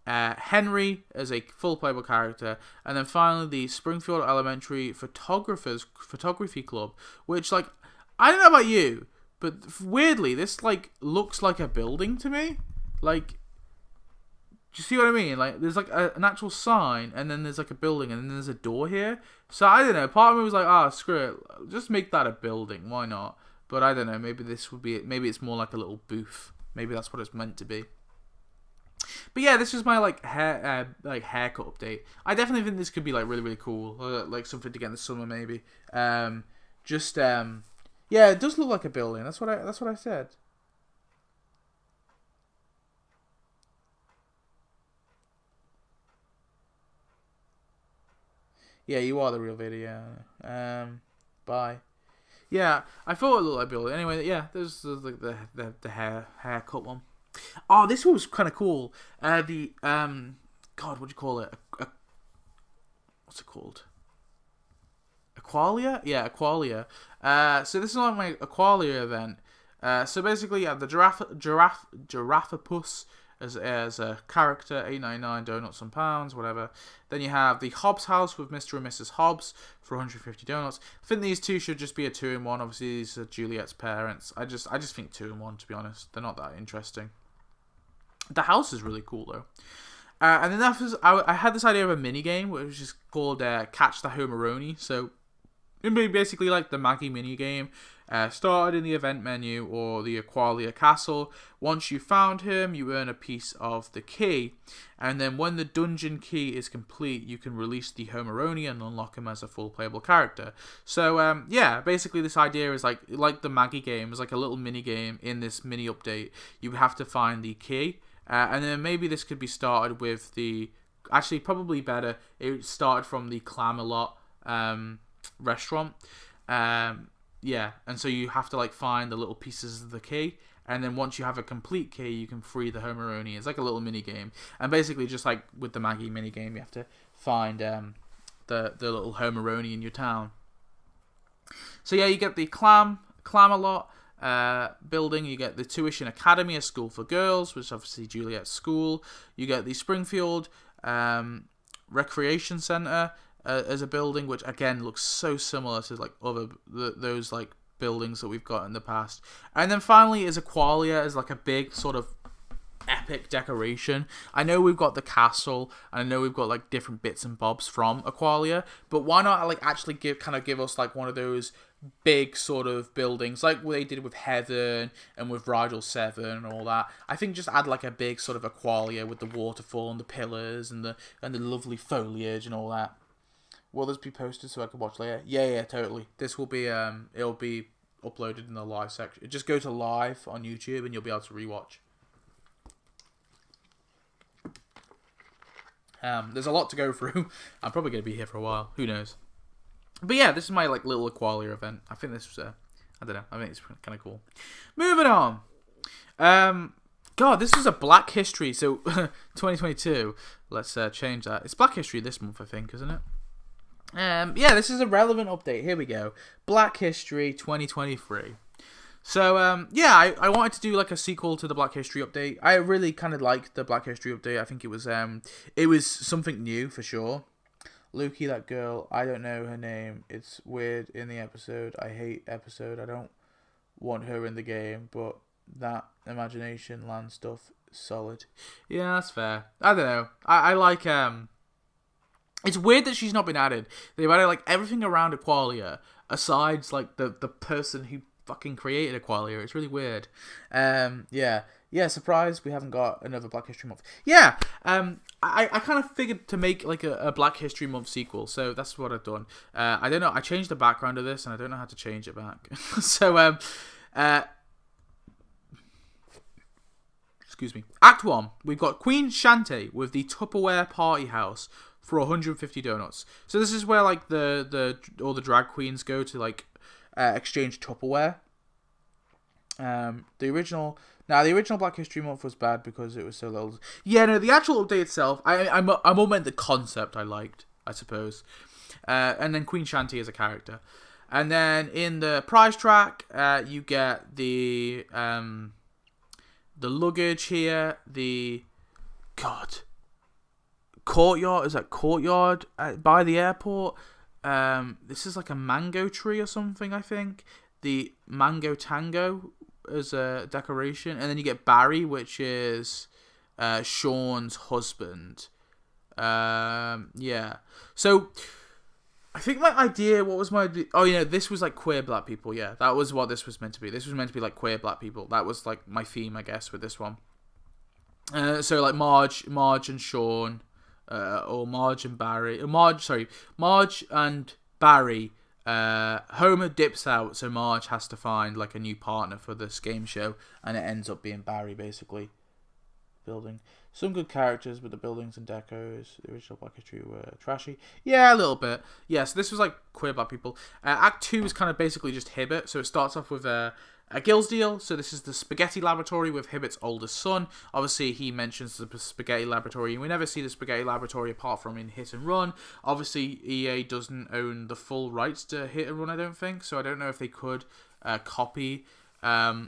Henry as a full playable character, and then finally the Springfield Elementary Photography Club, which, like, I don't know about you, but weirdly, this looks like a building to me. Like, do you see what I mean? Like, there's like an actual sign, and then there's like a building, and then there's a door here. So I don't know. Part of me was like, screw it, just make that a building. Why not? But I don't know. Maybe this would be it. Maybe it's more like a little booth. Maybe that's what it's meant to be. But yeah, this is my haircut update. I definitely think this could be really really cool. Like something to get in the summer maybe. Yeah, it does look like a building. That's what I said. Yeah, you are the real Vader, yeah. Bye. Yeah, I thought it looked like Billy. Anyway, yeah, there's like the haircut one. Oh, this one was kind of cool. God, what do you call it? What's it called? Aqualia? Yeah, Aqualia. So this is like my Aqualia event. So basically, you have the Giraffapus as a character, $8.99 donuts and pounds, whatever. Then you have the Hobbs House with Mr. and Mrs. Hobbs for 150 donuts. I think these two should just be a 2-in-1. Obviously, these are Juliet's parents. I just think 2-in-1, to be honest. They're not that interesting. The house is really cool though. And then I had this idea of a mini game, which was just called Catch the Homeroni. So it'd be basically like the Maggie mini game, Started in the event menu or the Aqualia castle. Once you found him, you earn a piece of the key. And then when the dungeon key is complete, you can release the Homeroni and unlock him as a full playable character. So, yeah, basically this idea is like the Maggie game. It's like a little mini game in this mini update. You have to find the key. And then maybe this could be started with the... Actually, probably better, it started from the Clam-A-Lot restaurant. Yeah, and so you have to like find the little pieces of the key, and then once you have a complete key, you can free the Homeroni. It's like a little mini game, and basically just like with the Maggie mini game, you have to find the little Homeroni in your town. So yeah, you get the Clam-A-Lot building. You get the Tuition Academy, a school for girls, which is obviously Juliet's school. You get the Springfield Recreation Center as a building, which again looks so similar to like those like buildings that we've got in the past. And then finally is Aqualia as like a big sort of epic decoration. I know we've got the castle, and I know we've got like different bits and bobs from Aqualia, but why not like actually give us like one of those big sort of buildings like what they did with Heaven and with Rigel 7 and all that. I think just add like a big sort of Aqualia with the waterfall and the pillars and the lovely foliage and all that. Will this be posted so I can watch later? Yeah, totally. This will be it'll be uploaded in the live section. Just go to live on YouTube and you'll be able to rewatch. There's a lot to go through. I'm probably going to be here for a while. Who knows? But yeah, this is my like little Aqualia event. I think this was I don't know. I think it's kind of cool. Moving on. God, this is a Black History. So 2022. Let's change that. It's Black History this month, I think, isn't it? Yeah, this is a relevant update. Here we go. Black History 2023. So, yeah, I wanted to do like a sequel to the Black History update. I really kind of liked the Black History update. I think it was something new for sure. Lukey, that girl, I don't know her name. It's weird in the episode. I hate episode. I don't want her in the game, but that imagination land stuff, solid. Yeah, that's fair. I don't know. I like, it's weird that she's not been added. They've added like everything around Aqualia, aside like the person who fucking created Aqualia. It's really weird. Yeah, surprised we haven't got another Black History Month. Yeah, I kind of figured to make like a Black History Month sequel, so that's what I've done. I don't know, I changed the background of this, and I don't know how to change it back. So, excuse me. Act 1, we've got Queen Shante with the Tupperware Party House for 150 donuts. So this is where like all the drag queens go to like exchange Tupperware. The original Black History Month was bad because it was so little. Yeah, no, the actual update itself, I'm all meant the concept I liked, I suppose. And then Queen Shanty as a character. And then in the prize track, you get the luggage here, the courtyard. Is that courtyard by the airport? This is like a mango tree or something, I think. The Mango Tango as a decoration. And then you get Barry, which is Sean's husband. Yeah. So, I think my idea, this was like queer black people. Yeah, that was what this was meant to be. This was meant to be like queer black people. That was like my theme, I guess, with this one. So like Marge and Sean, or Marge and Barry. Marge and Barry. Homer dips out, so Marge has to find like a new partner for this game show, and it ends up being Barry, basically. Building some good characters, but the buildings and decos, the original Black History, were trashy. Yeah, a little bit. Yeah, so this was like queer black people. Act 2 is kind of basically just Hibbert, so it starts off with a Gillsdeal. So this is the Spaghetti Laboratory with Hibbert's oldest son. Obviously, he mentions the Spaghetti Laboratory, and we never see the Spaghetti Laboratory apart from in Hit and Run. Obviously, EA doesn't own the full rights to Hit and Run, I don't think, so I don't know if they could copy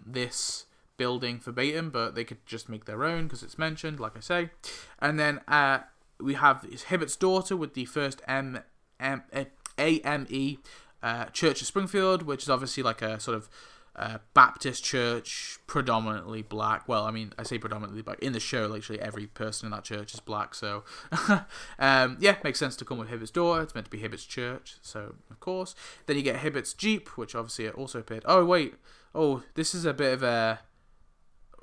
this building verbatim, but they could just make their own because it's mentioned, like I say. And then we have Hibbert's daughter with the first AME Church of Springfield, which is obviously like a sort of Baptist church, predominantly black. Well, I mean, I say predominantly black. In the show, literally every person in that church is black. So, yeah, makes sense to come with Hibbert's daughter. It's meant to be Hibbert's church. So, of course. Then you get Hibbert's Jeep, which obviously also appeared. Oh, wait. Oh, this is a bit of a...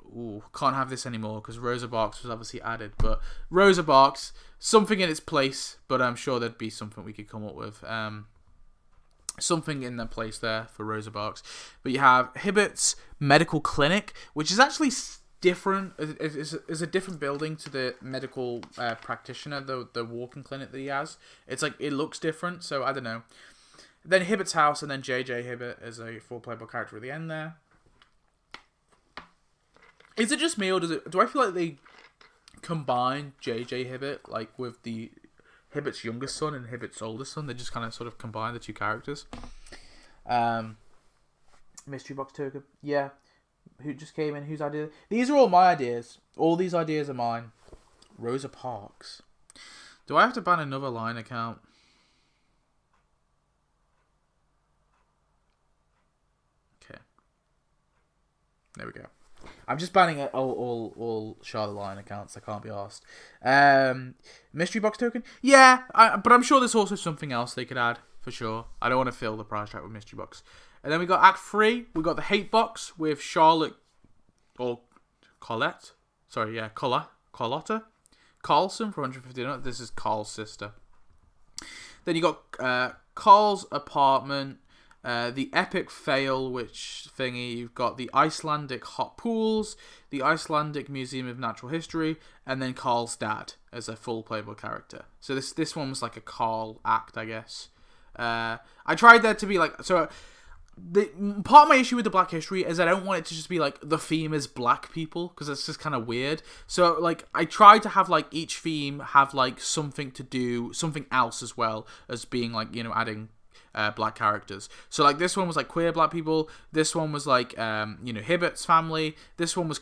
Ooh, can't have this anymore because Rosa Parks was obviously added. But Rosa Parks, something in its place. But I'm sure there'd be something we could come up with. Something in the place there for Rosa Parks. But you have Hibbert's medical clinic, which is actually different. It's a different building to the medical practitioner, the walking clinic that he has. It's like, it looks different, so I don't know. Then Hibbert's house, and then JJ Hibbert as a full playable character at the end there. Is it just me, or do I feel like they combine JJ Hibbert like with the Hibbert's youngest son and Hibbert's oldest son? They just kind of sort of combine the two characters. Mystery box token, yeah. Who just came in? Whose idea? These are all my ideas. All these ideas are mine. Rosa Parks. Do I have to ban another line account? Okay. There we go. I'm just banning all Charlotte Line accounts. I can't be arsed. Mystery box token? Yeah, but I'm sure there's also something else they could add, for sure. I don't want to fill the prize track with mystery box. And then we got Act 3. We got the hate box with Charlotte, or Colette. Sorry, yeah, Carlotta Carlson for 150. This is Carl's sister. Then you got Carl's apartment. The epic fail, which thingy, you've got the Icelandic hot pools, the Icelandic Museum of Natural History, and then Carl's dad as a full playable character. So this one was like a Carl act, I guess. I tried there to be like, so part of my issue with the Black History is I don't want it to just be like the theme is black people, because it's just kind of weird. So like I tried to have like each theme have like something to do, something else as well as being like, you know, adding black characters. So like this one was like queer black people. This one was like you know, Hibbert's family. This one was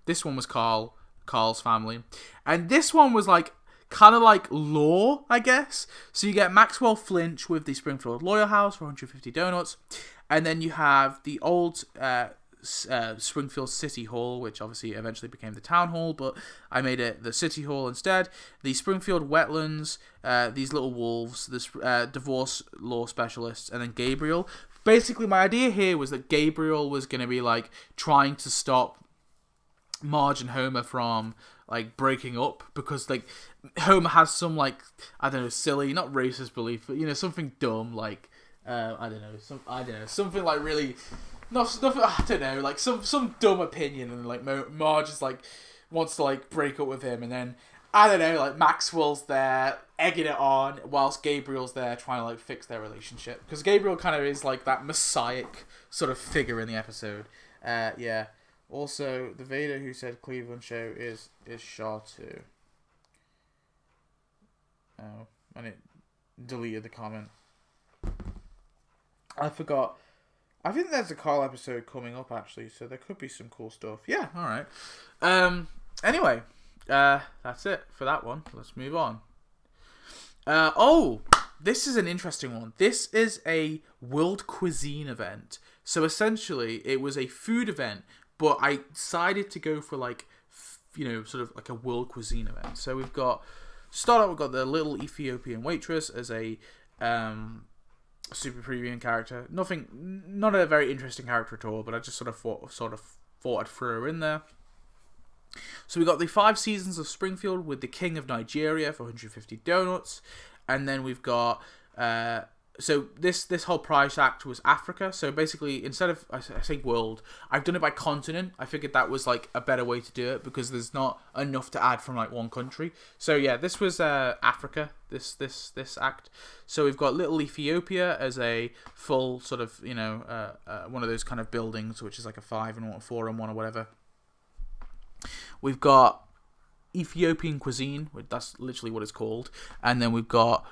this one was Carl's family, and this one was like kind of like law, I guess. So you get Maxwell Flinch with the Springfield Lawyer House for 150 donuts, and then you have the old Springfield City Hall, which obviously eventually became the Town Hall, but I made it the City Hall instead. The Springfield Wetlands, these little wolves, this divorce law specialists, and then Gabriel. Basically, my idea here was that Gabriel was going to be like trying to stop Marge and Homer from like breaking up, because like Homer has some like, I don't know, silly, not racist belief, but you know, something dumb like I don't know, something like really. Nothing, I don't know, like some dumb opinion, and like Marge is like wants to like break up with him, and then I don't know, like Maxwell's there egging it on, whilst Gabriel's there trying to like fix their relationship, because Gabriel kind of is like that messiah-ic sort of figure in the episode. Yeah. Also, the Vader who said Cleveland show is Shaw too. Oh, and it deleted the comment. I forgot. I think there's a Carl episode coming up, actually, so there could be some cool stuff. Yeah, alright. Anyway, that's it for that one. Let's move on. This is an interesting one. This is a world cuisine event. So essentially, it was a food event, but I decided to go for, like, you know, sort of like a world cuisine event. So we've got the little Ethiopian waitress as a super premium character. Not a very interesting character at all, but I just sort of thought I'd throw her in there. So we got the 5 seasons of Springfield with the King of Nigeria for 150 donuts, and then we've got so this whole price act was Africa. So basically, instead of I say world, I've done it by continent. I figured that was like a better way to do it, because there's not enough to add from like one country. So yeah, this was Africa. This act. So we've got Little Ethiopia as a full sort of, you know, one of those kind of buildings, which is like a 4-in-1 or whatever. We've got Ethiopian cuisine, that's literally what it's called, and then we've got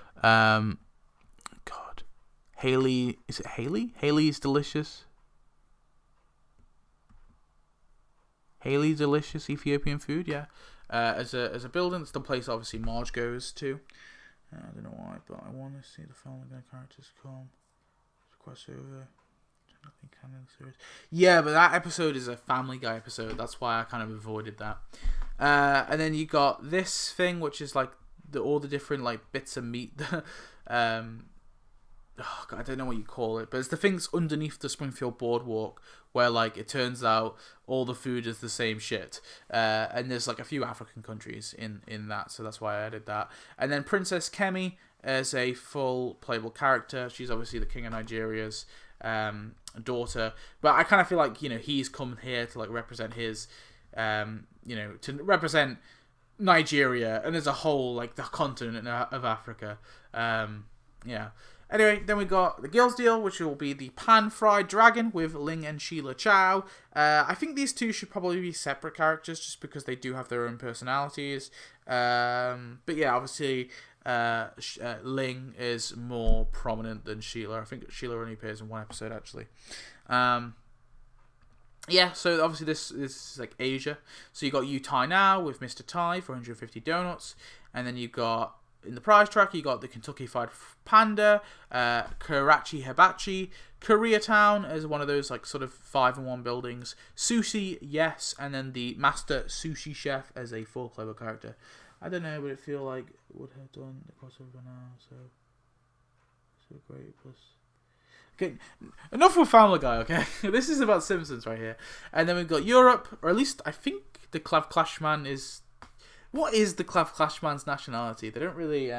Haley, is it Haley? Haley's Delicious. Haley's Delicious Ethiopian food, yeah. As a building, it's the place obviously Marge goes to. I don't know why, but I want to see the following characters come. Request over. Yeah, but that episode is a Family Guy episode. That's why I kind of avoided that. And then you got this thing, which is like all the different like bits of meat. Oh God, I don't know what you call it, but it's the things underneath the Springfield boardwalk where like it turns out all the food is the same shit. And there's like a few African countries in that, so that's why I added that. And then Princess Kemi as a full playable character. She's obviously the King of Nigeria's daughter, but I kind of feel like he's come here to like represent his to represent Nigeria and as a whole, like the continent of Africa. Yeah. Anyway, then we got the Girls Deal, which will be the pan-fried dragon with Ling and Sheila Chow. I think these two should probably be separate characters just because they do have their own personalities. But yeah, obviously Ling is more prominent than Sheila. I think Sheila only appears in one episode, actually. Yeah, so obviously this is like Asia. So you got You Tai Now with Mr. Tai for 150 donuts. And then you got, in the prize track, you got the Kentucky Fried Panda, Karachi Hibachi, Koreatown as one of those like sort of 5-in-1 buildings, Sushi, yes, and then the Master Sushi Chef as a full playable character. I don't know, but it feel like it would have done the crossover now, so great plus. Okay, enough with Family Guy, okay? This is about Simpsons right here. And then we've got Europe, or at least I think the Clav Clash Man is... What is the Clav Clash Man's nationality? They don't really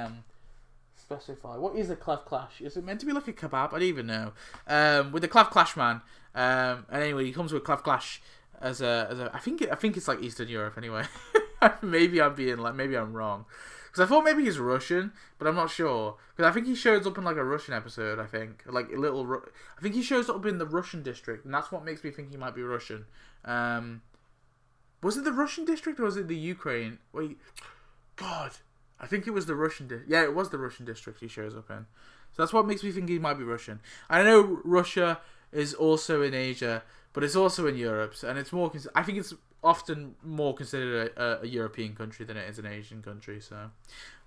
specify. What is a Clav Clash? Is it meant to be like a kebab? I don't even know. With the Clav Clash Man, and anyway, he comes with Clav Clash as a. I think it's like Eastern Europe anyway. Maybe I'm wrong. Because I thought maybe he's Russian, but I'm not sure. Because I think he shows up in like a Russian episode. I think I think he shows up in the Russian district, and that's what makes me think he might be Russian. Was it the Russian district or was it the Ukraine? Wait, God, I think it was the Russian district. Yeah, it was the Russian district he shows up in. So that's what makes me think he might be Russian. I know Russia is also in Asia, but it's also in Europe, and it's more. I think it's often more considered a European country than it is an Asian country. So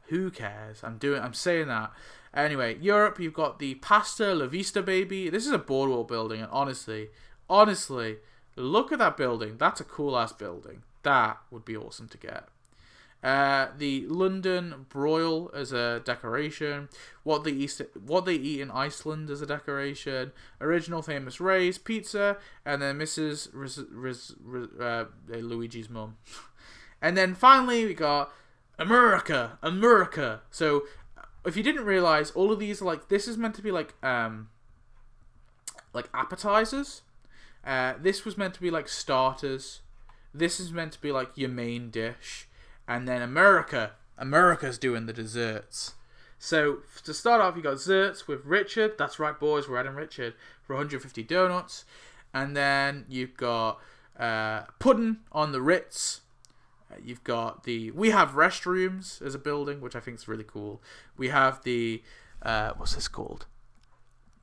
who cares? I'm saying that. Anyway, Europe, you've got the Pasta La Vista Baby. This is a boardwalk building, and honestly. Look at that building. That's a cool-ass building. That would be awesome to get. The London Broil as a decoration. What they eat in Iceland as a decoration. Original Famous Ray's Pizza. And then Mrs. Luigi's mum. And then finally we got America. So if you didn't realize, all of these are like, this is meant to be like appetizers. This was meant to be like starters. This is meant to be like your main dish. And then America's doing the desserts. So to start off, you got desserts with Richard. That's right, boys, we're adding Richard for 150 donuts. And then you've got pudding on the Ritz. You've got we have restrooms as a building, which I think is really cool. We have the what's this called?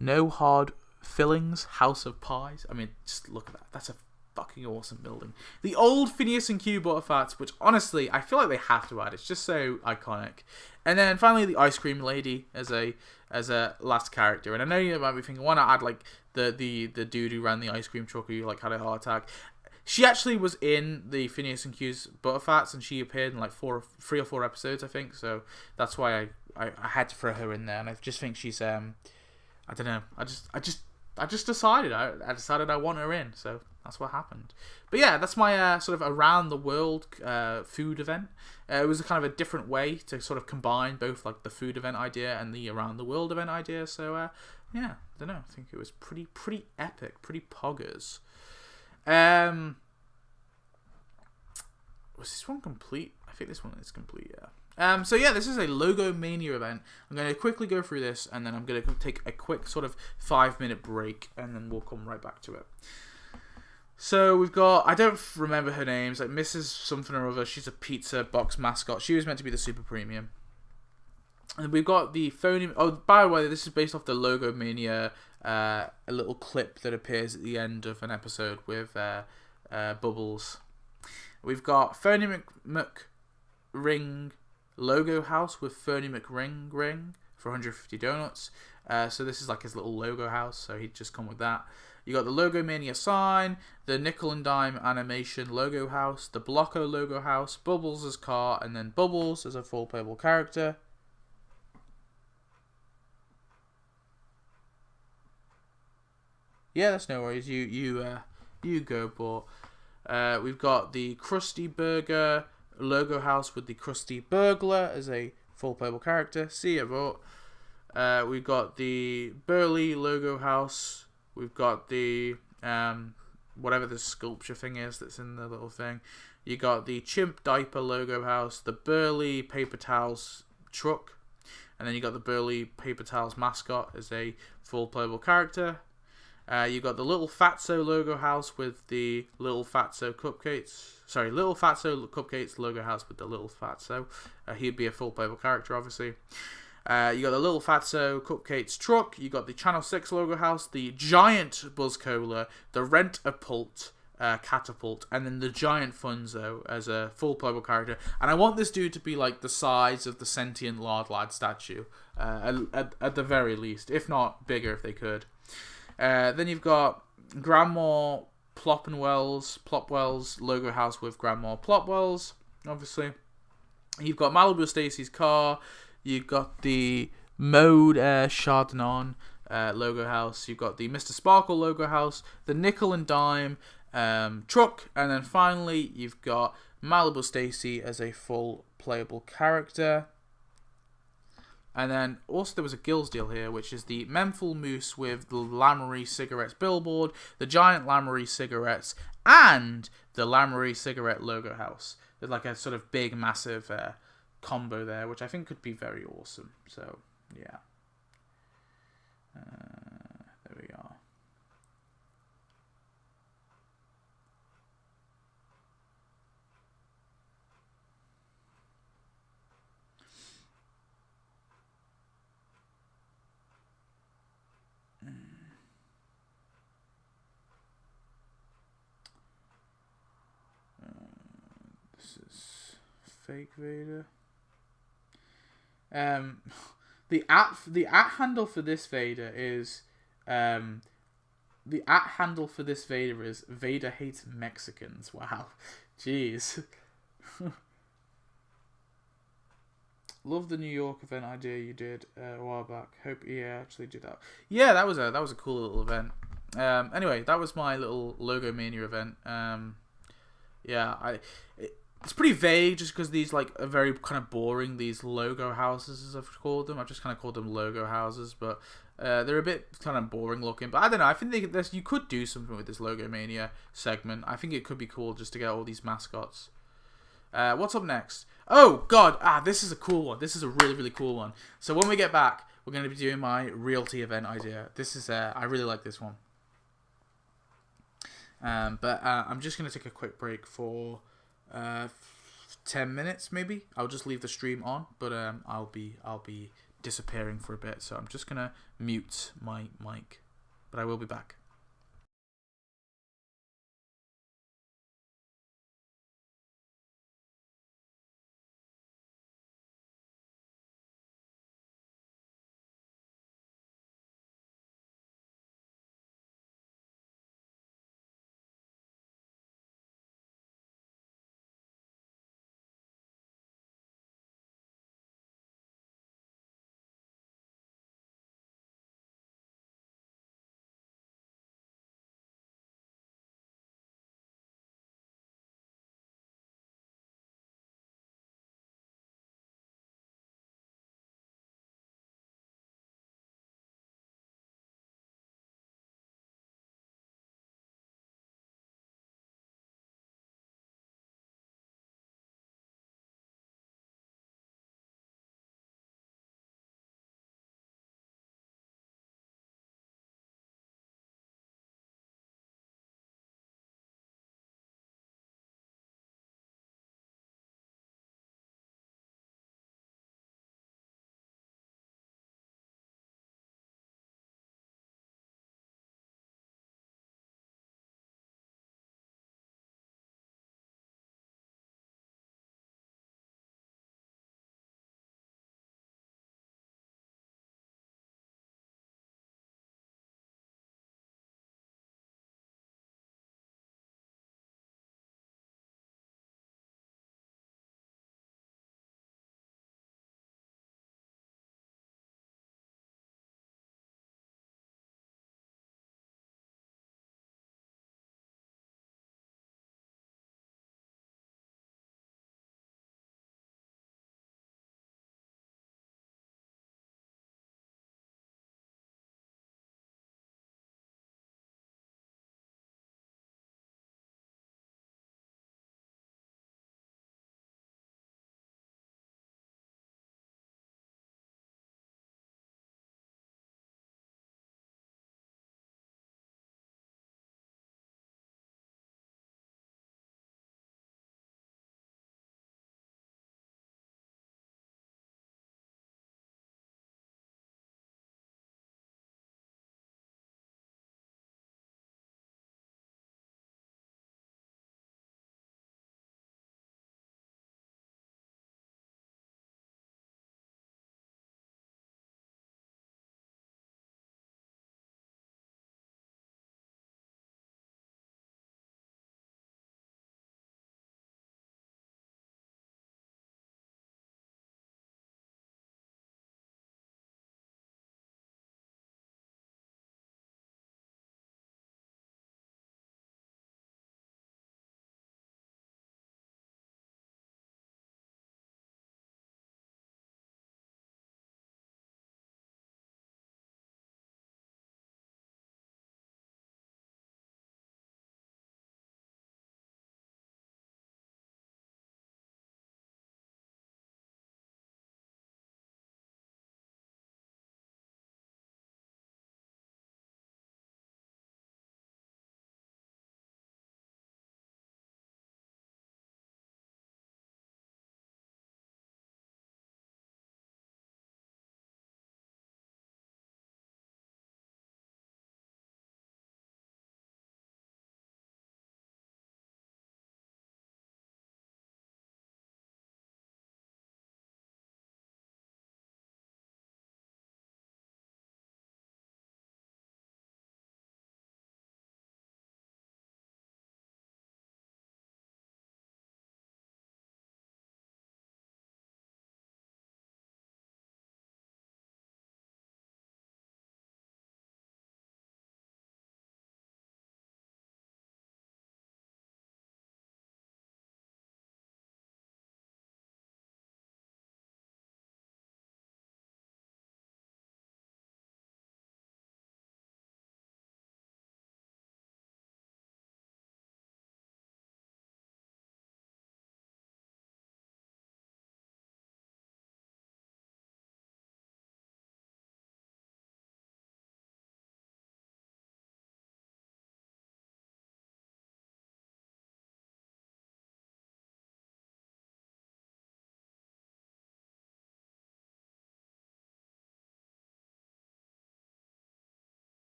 No Hard Fillings, House of Pies. I mean, just look at that. That's a fucking awesome building. The old Phineas and Q Butterfats, which honestly, I feel like they have to add. It's just so iconic. And then finally, the Ice Cream Lady as a last character. And I know you might be thinking, why not add like the dude who ran the ice cream truck who like had a heart attack? She actually was in the Phineas and Q's Butterfats, and she appeared in like 3 or 4 episodes, I think. So that's why I had to throw her in there. And I just think she's I don't know. I just decided. I decided I want her in, so that's what happened. But yeah, that's my sort of around the world food event. It was a kind of a different way to sort of combine both like the food event idea and the around the world event idea. So yeah, I don't know. I think it was pretty epic, pretty poggers. Was this one complete? I think this one is complete. Yeah. So yeah, this is a Logo Mania event. I'm going to quickly go through this, and then I'm going to take a quick sort of 5-minute break, and then we'll come right back to it. So we've got, I don't remember her names, like Mrs. something or other. She's a pizza box mascot. She was meant to be the super premium. And we've got the phoneme. Oh, by the way, this is based off the Logo Mania, a little clip that appears at the end of an episode with Bubbles. We've got Phoneme McRing Logo House with Fernie McRing for 150 donuts. So this is like his little logo house, so he'd just come with that. You got the Logo Mania sign, the nickel and dime animation logo house, the Blocko logo house, Bubbles as car, and then Bubbles as a full playable character. Yeah, that's no worries. You go, but we've got the Krusty Burger logo house with the Krusty Burglar as a full playable character. See ya, bro. We've got the Burly logo house. We've got the whatever the sculpture thing is that's in the little thing. You got the Chimp Diaper logo house, the Burly Paper Towels truck, and then you got the Burly Paper Towels mascot as a full playable character. You got the Little Fatso logo house with the Little Fatso cupcakes. Sorry, Little Fatso cupcakes logo house with the Little Fatso. He'd be a full playable character, obviously. You got the Little Fatso Cupcakes truck. You got the Channel 6 logo house, the giant Buzz Cola, the Rent-A-Pult catapult, and then the giant Funzo as a full playable character. And I want this dude to be like the size of the sentient Lard Lad statue, at the very least, if not bigger if they could. Then you've got Grandma Plopwell's logo house with Grandma Plopwell's, obviously. You've got Malibu Stacy's car. You've got the Mode Chardonnay logo house. You've got the Mr. Sparkle logo house, the Nickel and Dime truck, and then finally you've got Malibu Stacy as a full playable character. And then also there was a Gills deal here, which is the Memphil Moose with the Lamery Cigarettes billboard, the giant Lamery cigarettes, and the Lamery cigarette logo house. There's like a sort of big, massive combo there, which I think could be very awesome. So, yeah. There we are. This is fake Vader. The at handle for this Vader is Vader hates Mexicans. Wow, jeez. Love the New York event idea you did a while back. Hope you actually did that. Yeah, that was a cool little event. Anyway, that was my little Logo Mania event. Yeah, it's pretty vague just because these like are very kind of boring. These logo houses, as I've called them. I've just kind of called them logo houses, but they're a bit kind of boring looking. But I don't know. I think you could do something with this Logo Mania segment. I think it could be cool just to get all these mascots. What's up next? Oh God! This is a cool one. This is a really, really cool one. So when we get back, we're going to be doing my Realty event idea. This is I really like this one. But I'm just going to take a quick break for 10 minutes maybe. I'll just leave the stream on, but I'll be disappearing for a bit, so I'm just going to mute my mic, but I will be back.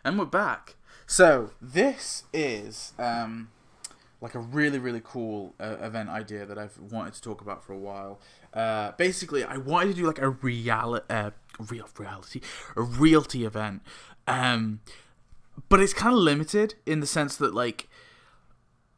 And we're back. So this is like a really, really cool event idea that I've wanted to talk about for a while. Basically, I wanted to do like a realty event, but it's kind of limited in the sense that, like,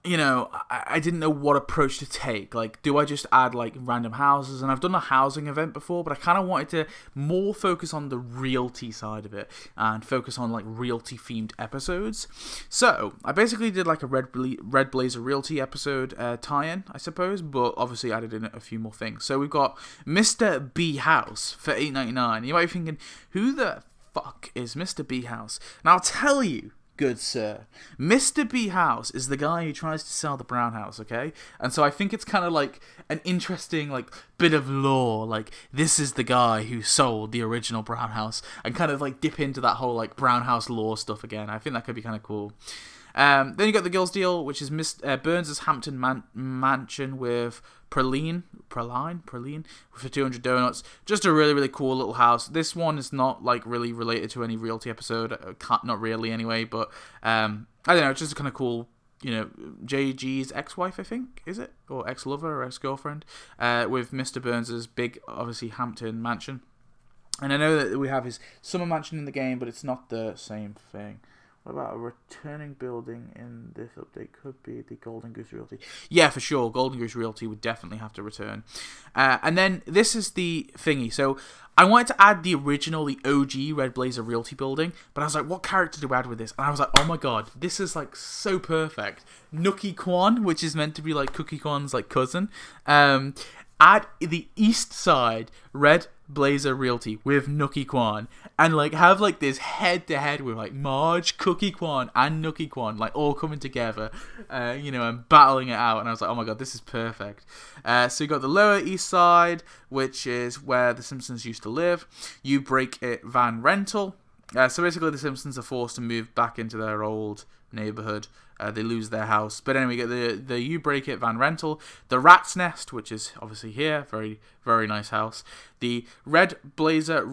you know, I didn't know what approach to take. Like, do I just add, like, random houses? And I've done a housing event before, but I kind of wanted to more focus on the realty side of it and focus on, like, realty-themed episodes. So, I basically did, like, a Red Blazer Realty episode tie-in, I suppose, but obviously added in a few more things. So, we've got Mr. B House for $8.99. You might be thinking, who the fuck is Mr. B House? And I'll tell you, good sir, Mr. B House is the guy who tries to sell the brown house, okay? And so I think it's kind of like an interesting, like, bit of lore, like, this is the guy who sold the original brown house, and kind of, like, dip into that whole, like, brown house lore stuff again. I think that could be kind of cool. Then you got the Girls Deal, which is Burns' Hampton mansion with praline for 200 donuts. Just a really, really cool little house. This one is not, like, really related to any realty episode. Not really anyway, but I don't know, it's just kind of cool. You know, JG's ex-wife, I think, is it? Or ex-lover or ex-girlfriend, with Mr. Burns' big, obviously, Hampton mansion. And I know that we have his summer mansion in the game, but it's not the same thing. What about a returning building in this update? Could be the Golden Goose Realty. Yeah, for sure. Golden Goose Realty would definitely have to return. And then this is the thingy. So I wanted to add the original, the OG Red Blazer Realty building, but I was like, what character do I add with this? And I was like, oh my god, this is like so perfect. Nookie Kwan, which is meant to be like Cookie Kwan's like cousin. Add the East Side Red Blazer Realty with Nookie Kwan, and like have like this head to head with like Marge, Cookie Kwan, and Nookie Kwan like all coming together, you know, and battling it out. And I was like, oh my god, this is perfect. So you got the Lower East Side, which is where the Simpsons used to live. You break it van rental. So basically, the Simpsons are forced to move back into their old neighborhood. They lose their house. But anyway, you get the You Break It van rental. The Rat's Nest, which is obviously here. Very, very nice house. The Red Blazer,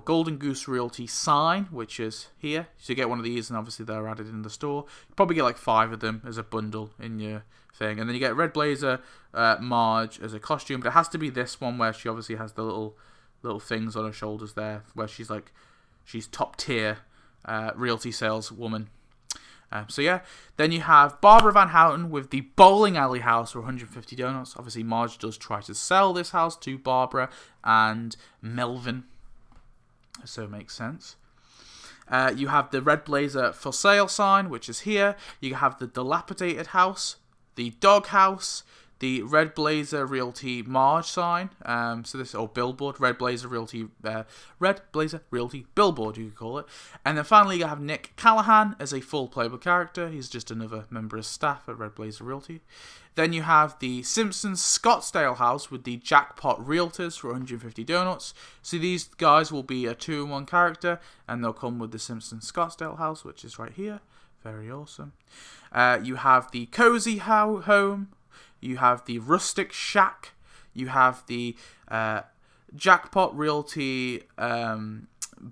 Golden Goose Realty sign, which is here. So you get one of these, and obviously they're added in the store. You probably get like 5 of them as a bundle in your thing. And then you get Red Blazer Marge as a costume. But it has to be this one where she obviously has the little things on her shoulders there, where she's top tier realty saleswoman. So yeah, then you have Barbara Van Houten with the bowling alley house for 150 donuts. Obviously, Marge does try to sell this house to Barbara and Melvin, so it makes sense. You have the Red Blazer for sale sign, which is here. You have the dilapidated house, the dog house, the Red Blazer Realty Marge sign, billboard, Red Blazer Realty billboard, you could call it. And then finally you have Nick Callahan as a full playable character. He's just another member of staff at Red Blazer Realty. Then you have the Simpsons Scottsdale house with the Jackpot Realtors for 150 donuts. So these guys will be a 2-in-1 character, and they'll come with the Simpsons Scottsdale house, which is right here. Very awesome. You have the Cozy Home. You have the Rustic Shack. You have the Jackpot Realty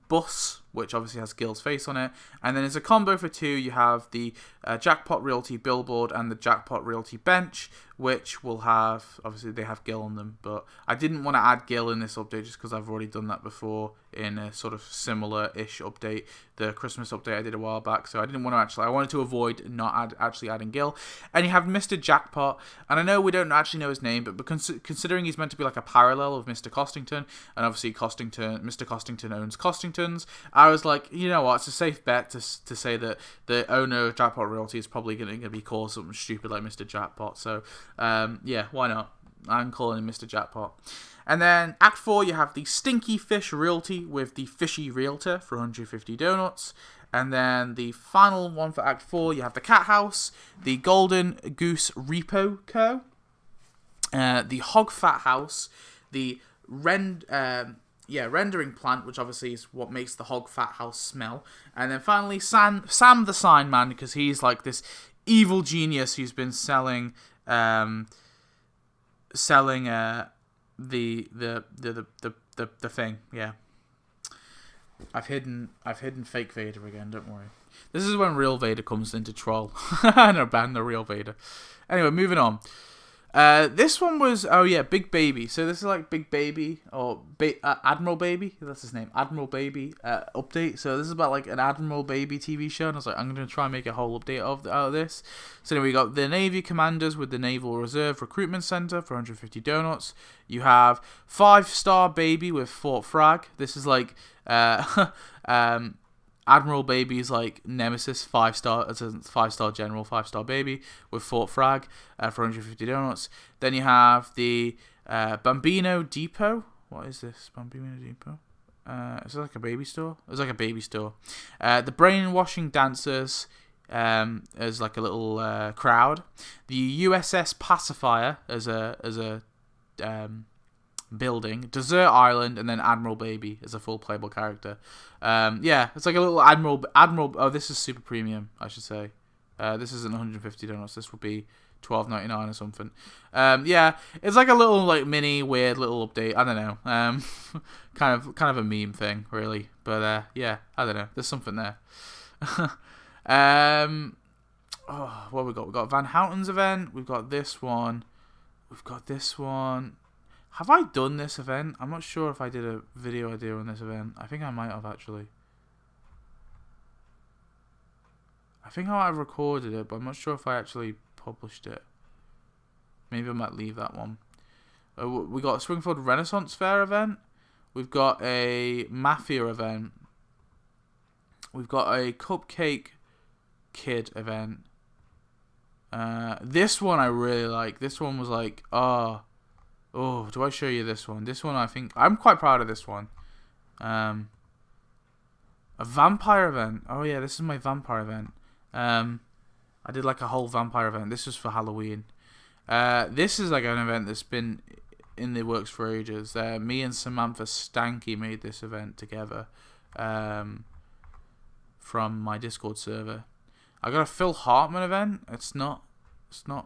bus, which obviously has Gil's face on it. And then as a combo for 2, you have the Jackpot Realty billboard and the Jackpot Realty bench, which will have, obviously they have Gil on them, but I didn't want to add Gil in this update just because I've already done that before in a sort of similar-ish update, the Christmas update I did a while back, so I didn't want to I wanted to avoid not actually adding Gil. And you have Mr. Jackpot, and I know we don't actually know his name, but considering he's meant to be like a parallel of Mr. Costington, and obviously Mr. Costington owns Costingtons, I was like, you know what, it's a safe bet to say that the owner of Jackpot Realty is probably going to be called something stupid like Mr. Jackpot, so yeah, why not? I'm calling him Mr. Jackpot. And then Act 4, you have the Stinky Fish Realty with the Fishy Realtor for 150 donuts. And then the final one for Act 4, you have the Cat House, the Golden Goose Repo Co., the Hog Fat House, the rendering plant, which obviously is what makes the Hog Fat House smell. And then finally, Sam the Sign Man, because he's like this evil genius who's been selling the thing, yeah. I've hidden fake Vader again. Don't worry. This is when real Vader comes into troll. No, ban the real Vader. Anyway, moving on. This one was Big Baby. So this is like Big Baby or Admiral Baby. That's his name, Admiral Baby update. So this is about like an Admiral Baby TV show, and I was like, I'm gonna try and make a whole update out of this. So then we got the Navy commanders with the Naval Reserve Recruitment Center for 150 donuts. You have 5-star Baby with Fort Frag. This is like Admiral Baby's like nemesis, 5-star. It's a 5-star general, 5-star Baby with Fort Frag for 150 donuts. Then you have the Bambino Depot. What is this? Bambino Depot? Is it like a baby store? It's like a baby store. The Brainwashing Dancers as like a little crowd. The USS Pacifier as a building, Desert Island, and then Admiral Baby as a full playable character. It's like a little Admiral. Oh, this is super premium, I should say. This isn't 150 donuts. This would be $12.99 or something. It's like a little like mini weird little update. I don't know. kind of a meme thing, really. But I don't know. There's something there. What we got? We got Van Houten's event. We've got this one. Have I done this event? I'm not sure if I did a video idea on this event. I think I might have, actually. I think I might have recorded it, but I'm not sure if I actually published it. Maybe I might leave that one. We got a Springfield Renaissance Fair event. We've got a Mafia event. We've got a Cupcake Kid event. This one I really like. This one was like, do I show you this one? This one, I think I'm quite proud of this one. A vampire event. Oh yeah, this is my vampire event. I did like a whole vampire event. This was for Halloween. This is like an event that's been in the works for ages. Me and Samantha Stanky made this event together from my Discord server. I got a Phil Hartman event. It's not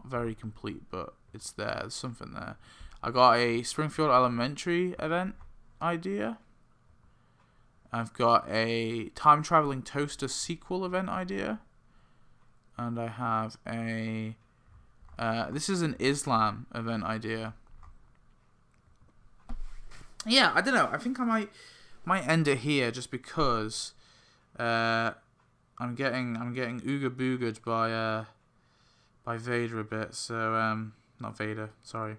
very complete, but it's there. There's something there. I got a Springfield Elementary event idea. I've got a Time Traveling Toaster sequel event idea. And I have a... this is an Islam event idea. Yeah, I don't know. I think I might end it here just because I'm getting ooga booged by Vader a bit. So not Vader, sorry.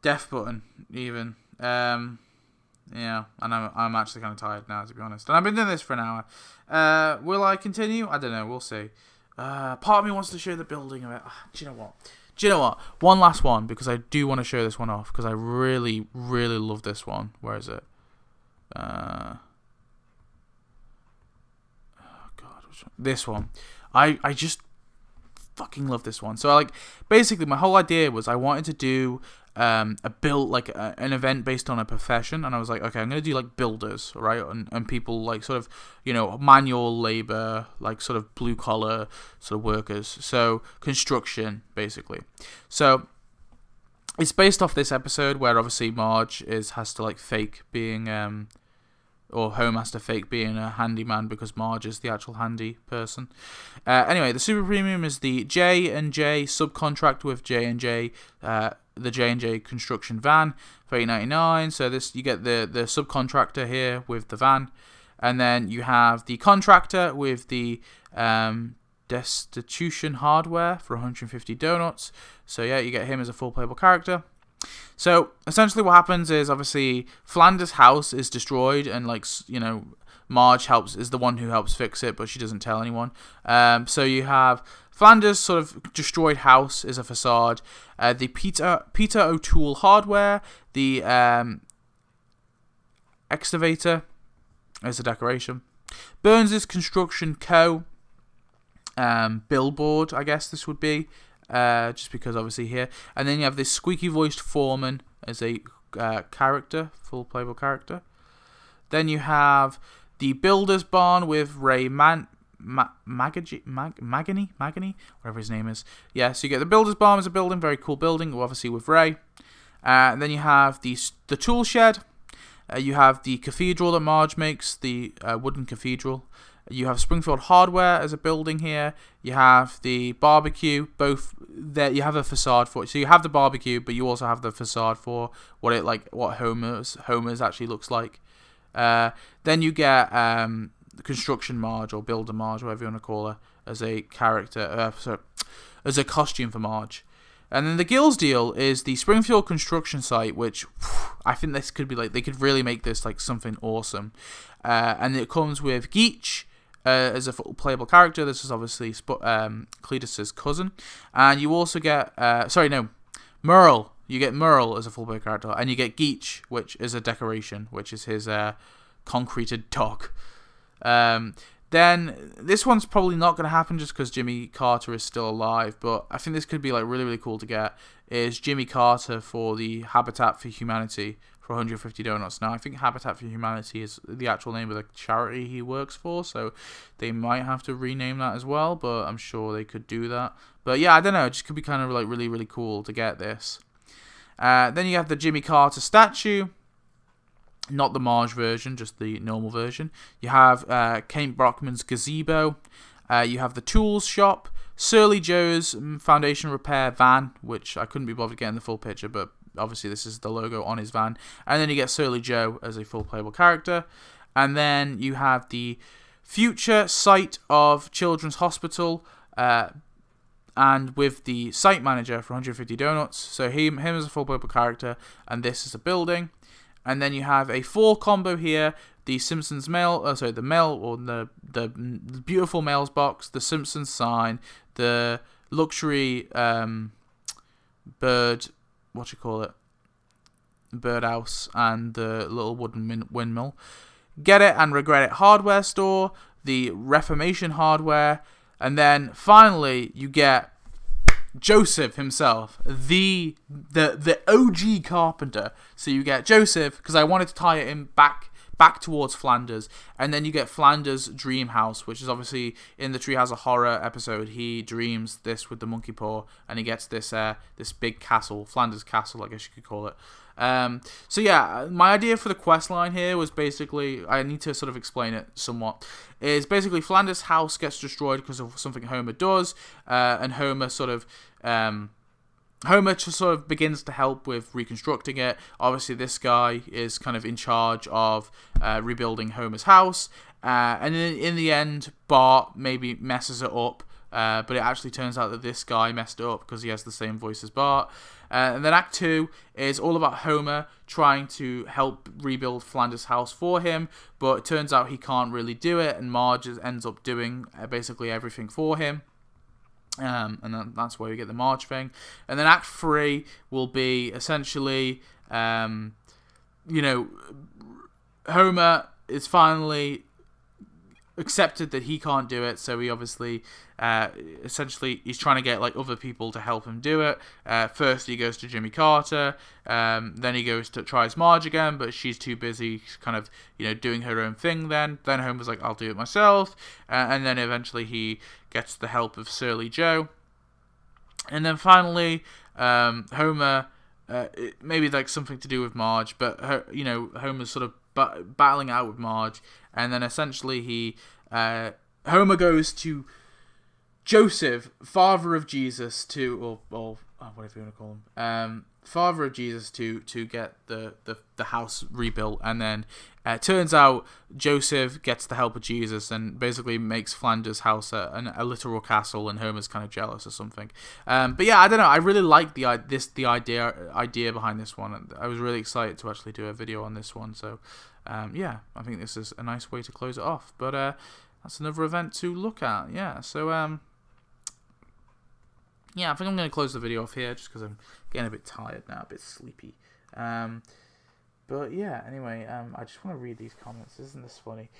Death button, even. And I'm actually kind of tired now, to be honest. And I've been doing this for an hour. Will I continue? I don't know. We'll see. Part of me wants to show the building of it. Do you know what? One last one, because I do want to show this one off, because I really, really love this one. Where is it? This one. I just fucking love this one. So basically my whole idea was I wanted to do an event based on a profession, and I was like, okay, I'm gonna do like builders, right, and people like sort of, manual labor, like sort of blue collar sort of workers, so construction basically. So it's based off this episode where obviously Marge has to like fake being or Home has to fake being a handyman because Marge is the actual handy person. Anyway, the super premium is the J&J subcontract with J&J, the J&J construction van for $8.99. So you get the subcontractor here with the van, and then you have the contractor with the destitution hardware for 150 donuts. So yeah, you get him as a full playable character. So essentially what happens is obviously Flanders' house is destroyed, and Marge is the one who helps fix it, but she doesn't tell anyone. So you have Flanders' sort of destroyed house is a facade. The Peter O'Toole hardware, the excavator is a decoration. Burns' Construction Co. billboard, I guess this would be. Just because obviously here, and then you have this squeaky voiced foreman as a character, full playable character. Then you have the builder's barn with Ray Magany, whatever his name is. Yeah, so you get the Builder's Barn as a building, very cool building, obviously with Ray. And then you have the tool shed. You have the cathedral that Marge makes, the wooden cathedral. You have Springfield Hardware as a building here. You have the barbecue, both there. You have a facade for it. So you have the barbecue, but you also have the facade for what Homer's actually looks like. Then you get Construction Marge or Builder Marge, whatever you want to call her, as a character, as a costume for Marge. And then the Gills deal is the Springfield construction site, which I think this could be they could really make this something awesome. And it comes with Geach as a playable character. This is obviously Cletus's cousin. And you also get, Merle. You get Merle as a full-player character. And you get Geach, which is a decoration, which is his concreted dog. Then this one's probably not going to happen just because Jimmy Carter is still alive, but I think this could be really, really cool to get, is Jimmy Carter for the Habitat for Humanity for 150 donuts. Now, I think Habitat for Humanity is the actual name of the charity he works for, so they might have to rename that as well, but I'm sure they could do that. But yeah, I don't know, it just could be kind of really, really cool to get this. Then you have the Jimmy Carter statue. Not the Marge version, just the normal version. You have Kate Brockman's gazebo. You have the tools shop. Surly Joe's foundation repair van, which I couldn't be bothered getting the full picture, but obviously this is the logo on his van. And then you get Surly Joe as a full playable character. And then you have the future site of Children's Hospital, and with the site manager for 150 donuts. So him as a full playable character, and this is a building. And then you have a 4 combo here: the Simpsons the beautiful mails box, the Simpsons sign, the luxury birdhouse, and the little wooden windmill. Get It and Regret It hardware store, the Reformation hardware, and then finally you get Joseph himself, the OG carpenter. So you get Joseph, because I wanted to tie it in back towards Flanders, and then you get Flanders' dream house, which is obviously in the Treehouse of Horror episode. He dreams this with the monkey paw, and he gets this big castle, Flanders Castle, I guess you could call it. So yeah, my idea for the quest line here was basically, I need to sort of explain it somewhat, is basically Flanders' house gets destroyed because of something Homer does, and Homer just sort of begins to help with reconstructing it. Obviously, this guy is kind of in charge of rebuilding Homer's house, and in the end, Bart maybe messes it up, but it actually turns out that this guy messed it up because he has the same voice as Bart. And then Act 2 is all about Homer trying to help rebuild Flanders' house for him, but it turns out he can't really do it, and Marge ends up doing basically everything for him. And then that's where we get the Marge thing. And then Act 3 will be essentially, Homer is finally accepted that he can't do it, so he obviously essentially he's trying to get other people to help him do it. First he goes to Jimmy Carter, then he goes to tries Marge again, but she's too busy kind of doing her own thing. Then Homer's like, I'll do it myself, and then eventually he gets the help of Surly Joe, and then finally Homer, maybe something to do with Marge, but Homer's sort of battling out with Marge, and then essentially Homer goes to Joseph, father of Jesus, or whatever you want to call him, father of Jesus, to get the house rebuilt, and then turns out Joseph gets the help of Jesus and basically makes Flanders' house a literal castle, and Homer's kind of jealous or something. But yeah, I don't know. I really like the idea behind this one. I was really excited to actually do a video on this one. So yeah, I think this is a nice way to close it off. But that's another event to look at. Yeah. So yeah, I think I'm going to close the video off here just because I'm getting a bit tired now, a bit sleepy. But yeah, anyway, I just want to read these comments. Isn't this funny?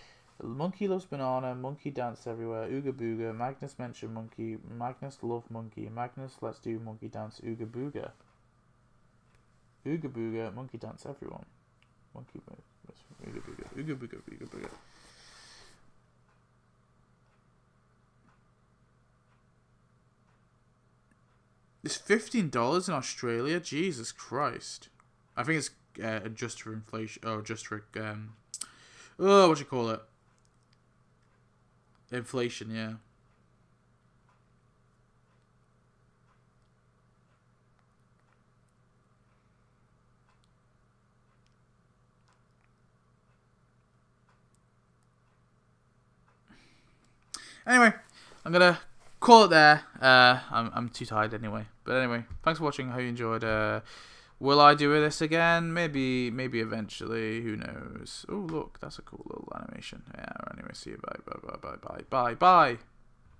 Monkey loves banana, monkey dance everywhere, ooga booga, Magnus mentioned monkey, Magnus love monkey, Magnus let's do monkey dance, ooga booga. Ooga booga, monkey dance everyone. Monkey, ooga booga, ooga booga, ooga booga. It's $15 in Australia. Jesus Christ. I think it's adjust for inflation. Oh, just for what you call it? Inflation. Yeah. Anyway, I'm gonna call it there. I'm too tired anyway. But anyway, thanks for watching. I hope you enjoyed. Will I do this again? Maybe eventually. Who knows? Oh, look, that's a cool little animation. Yeah. Anyway, see you. Bye.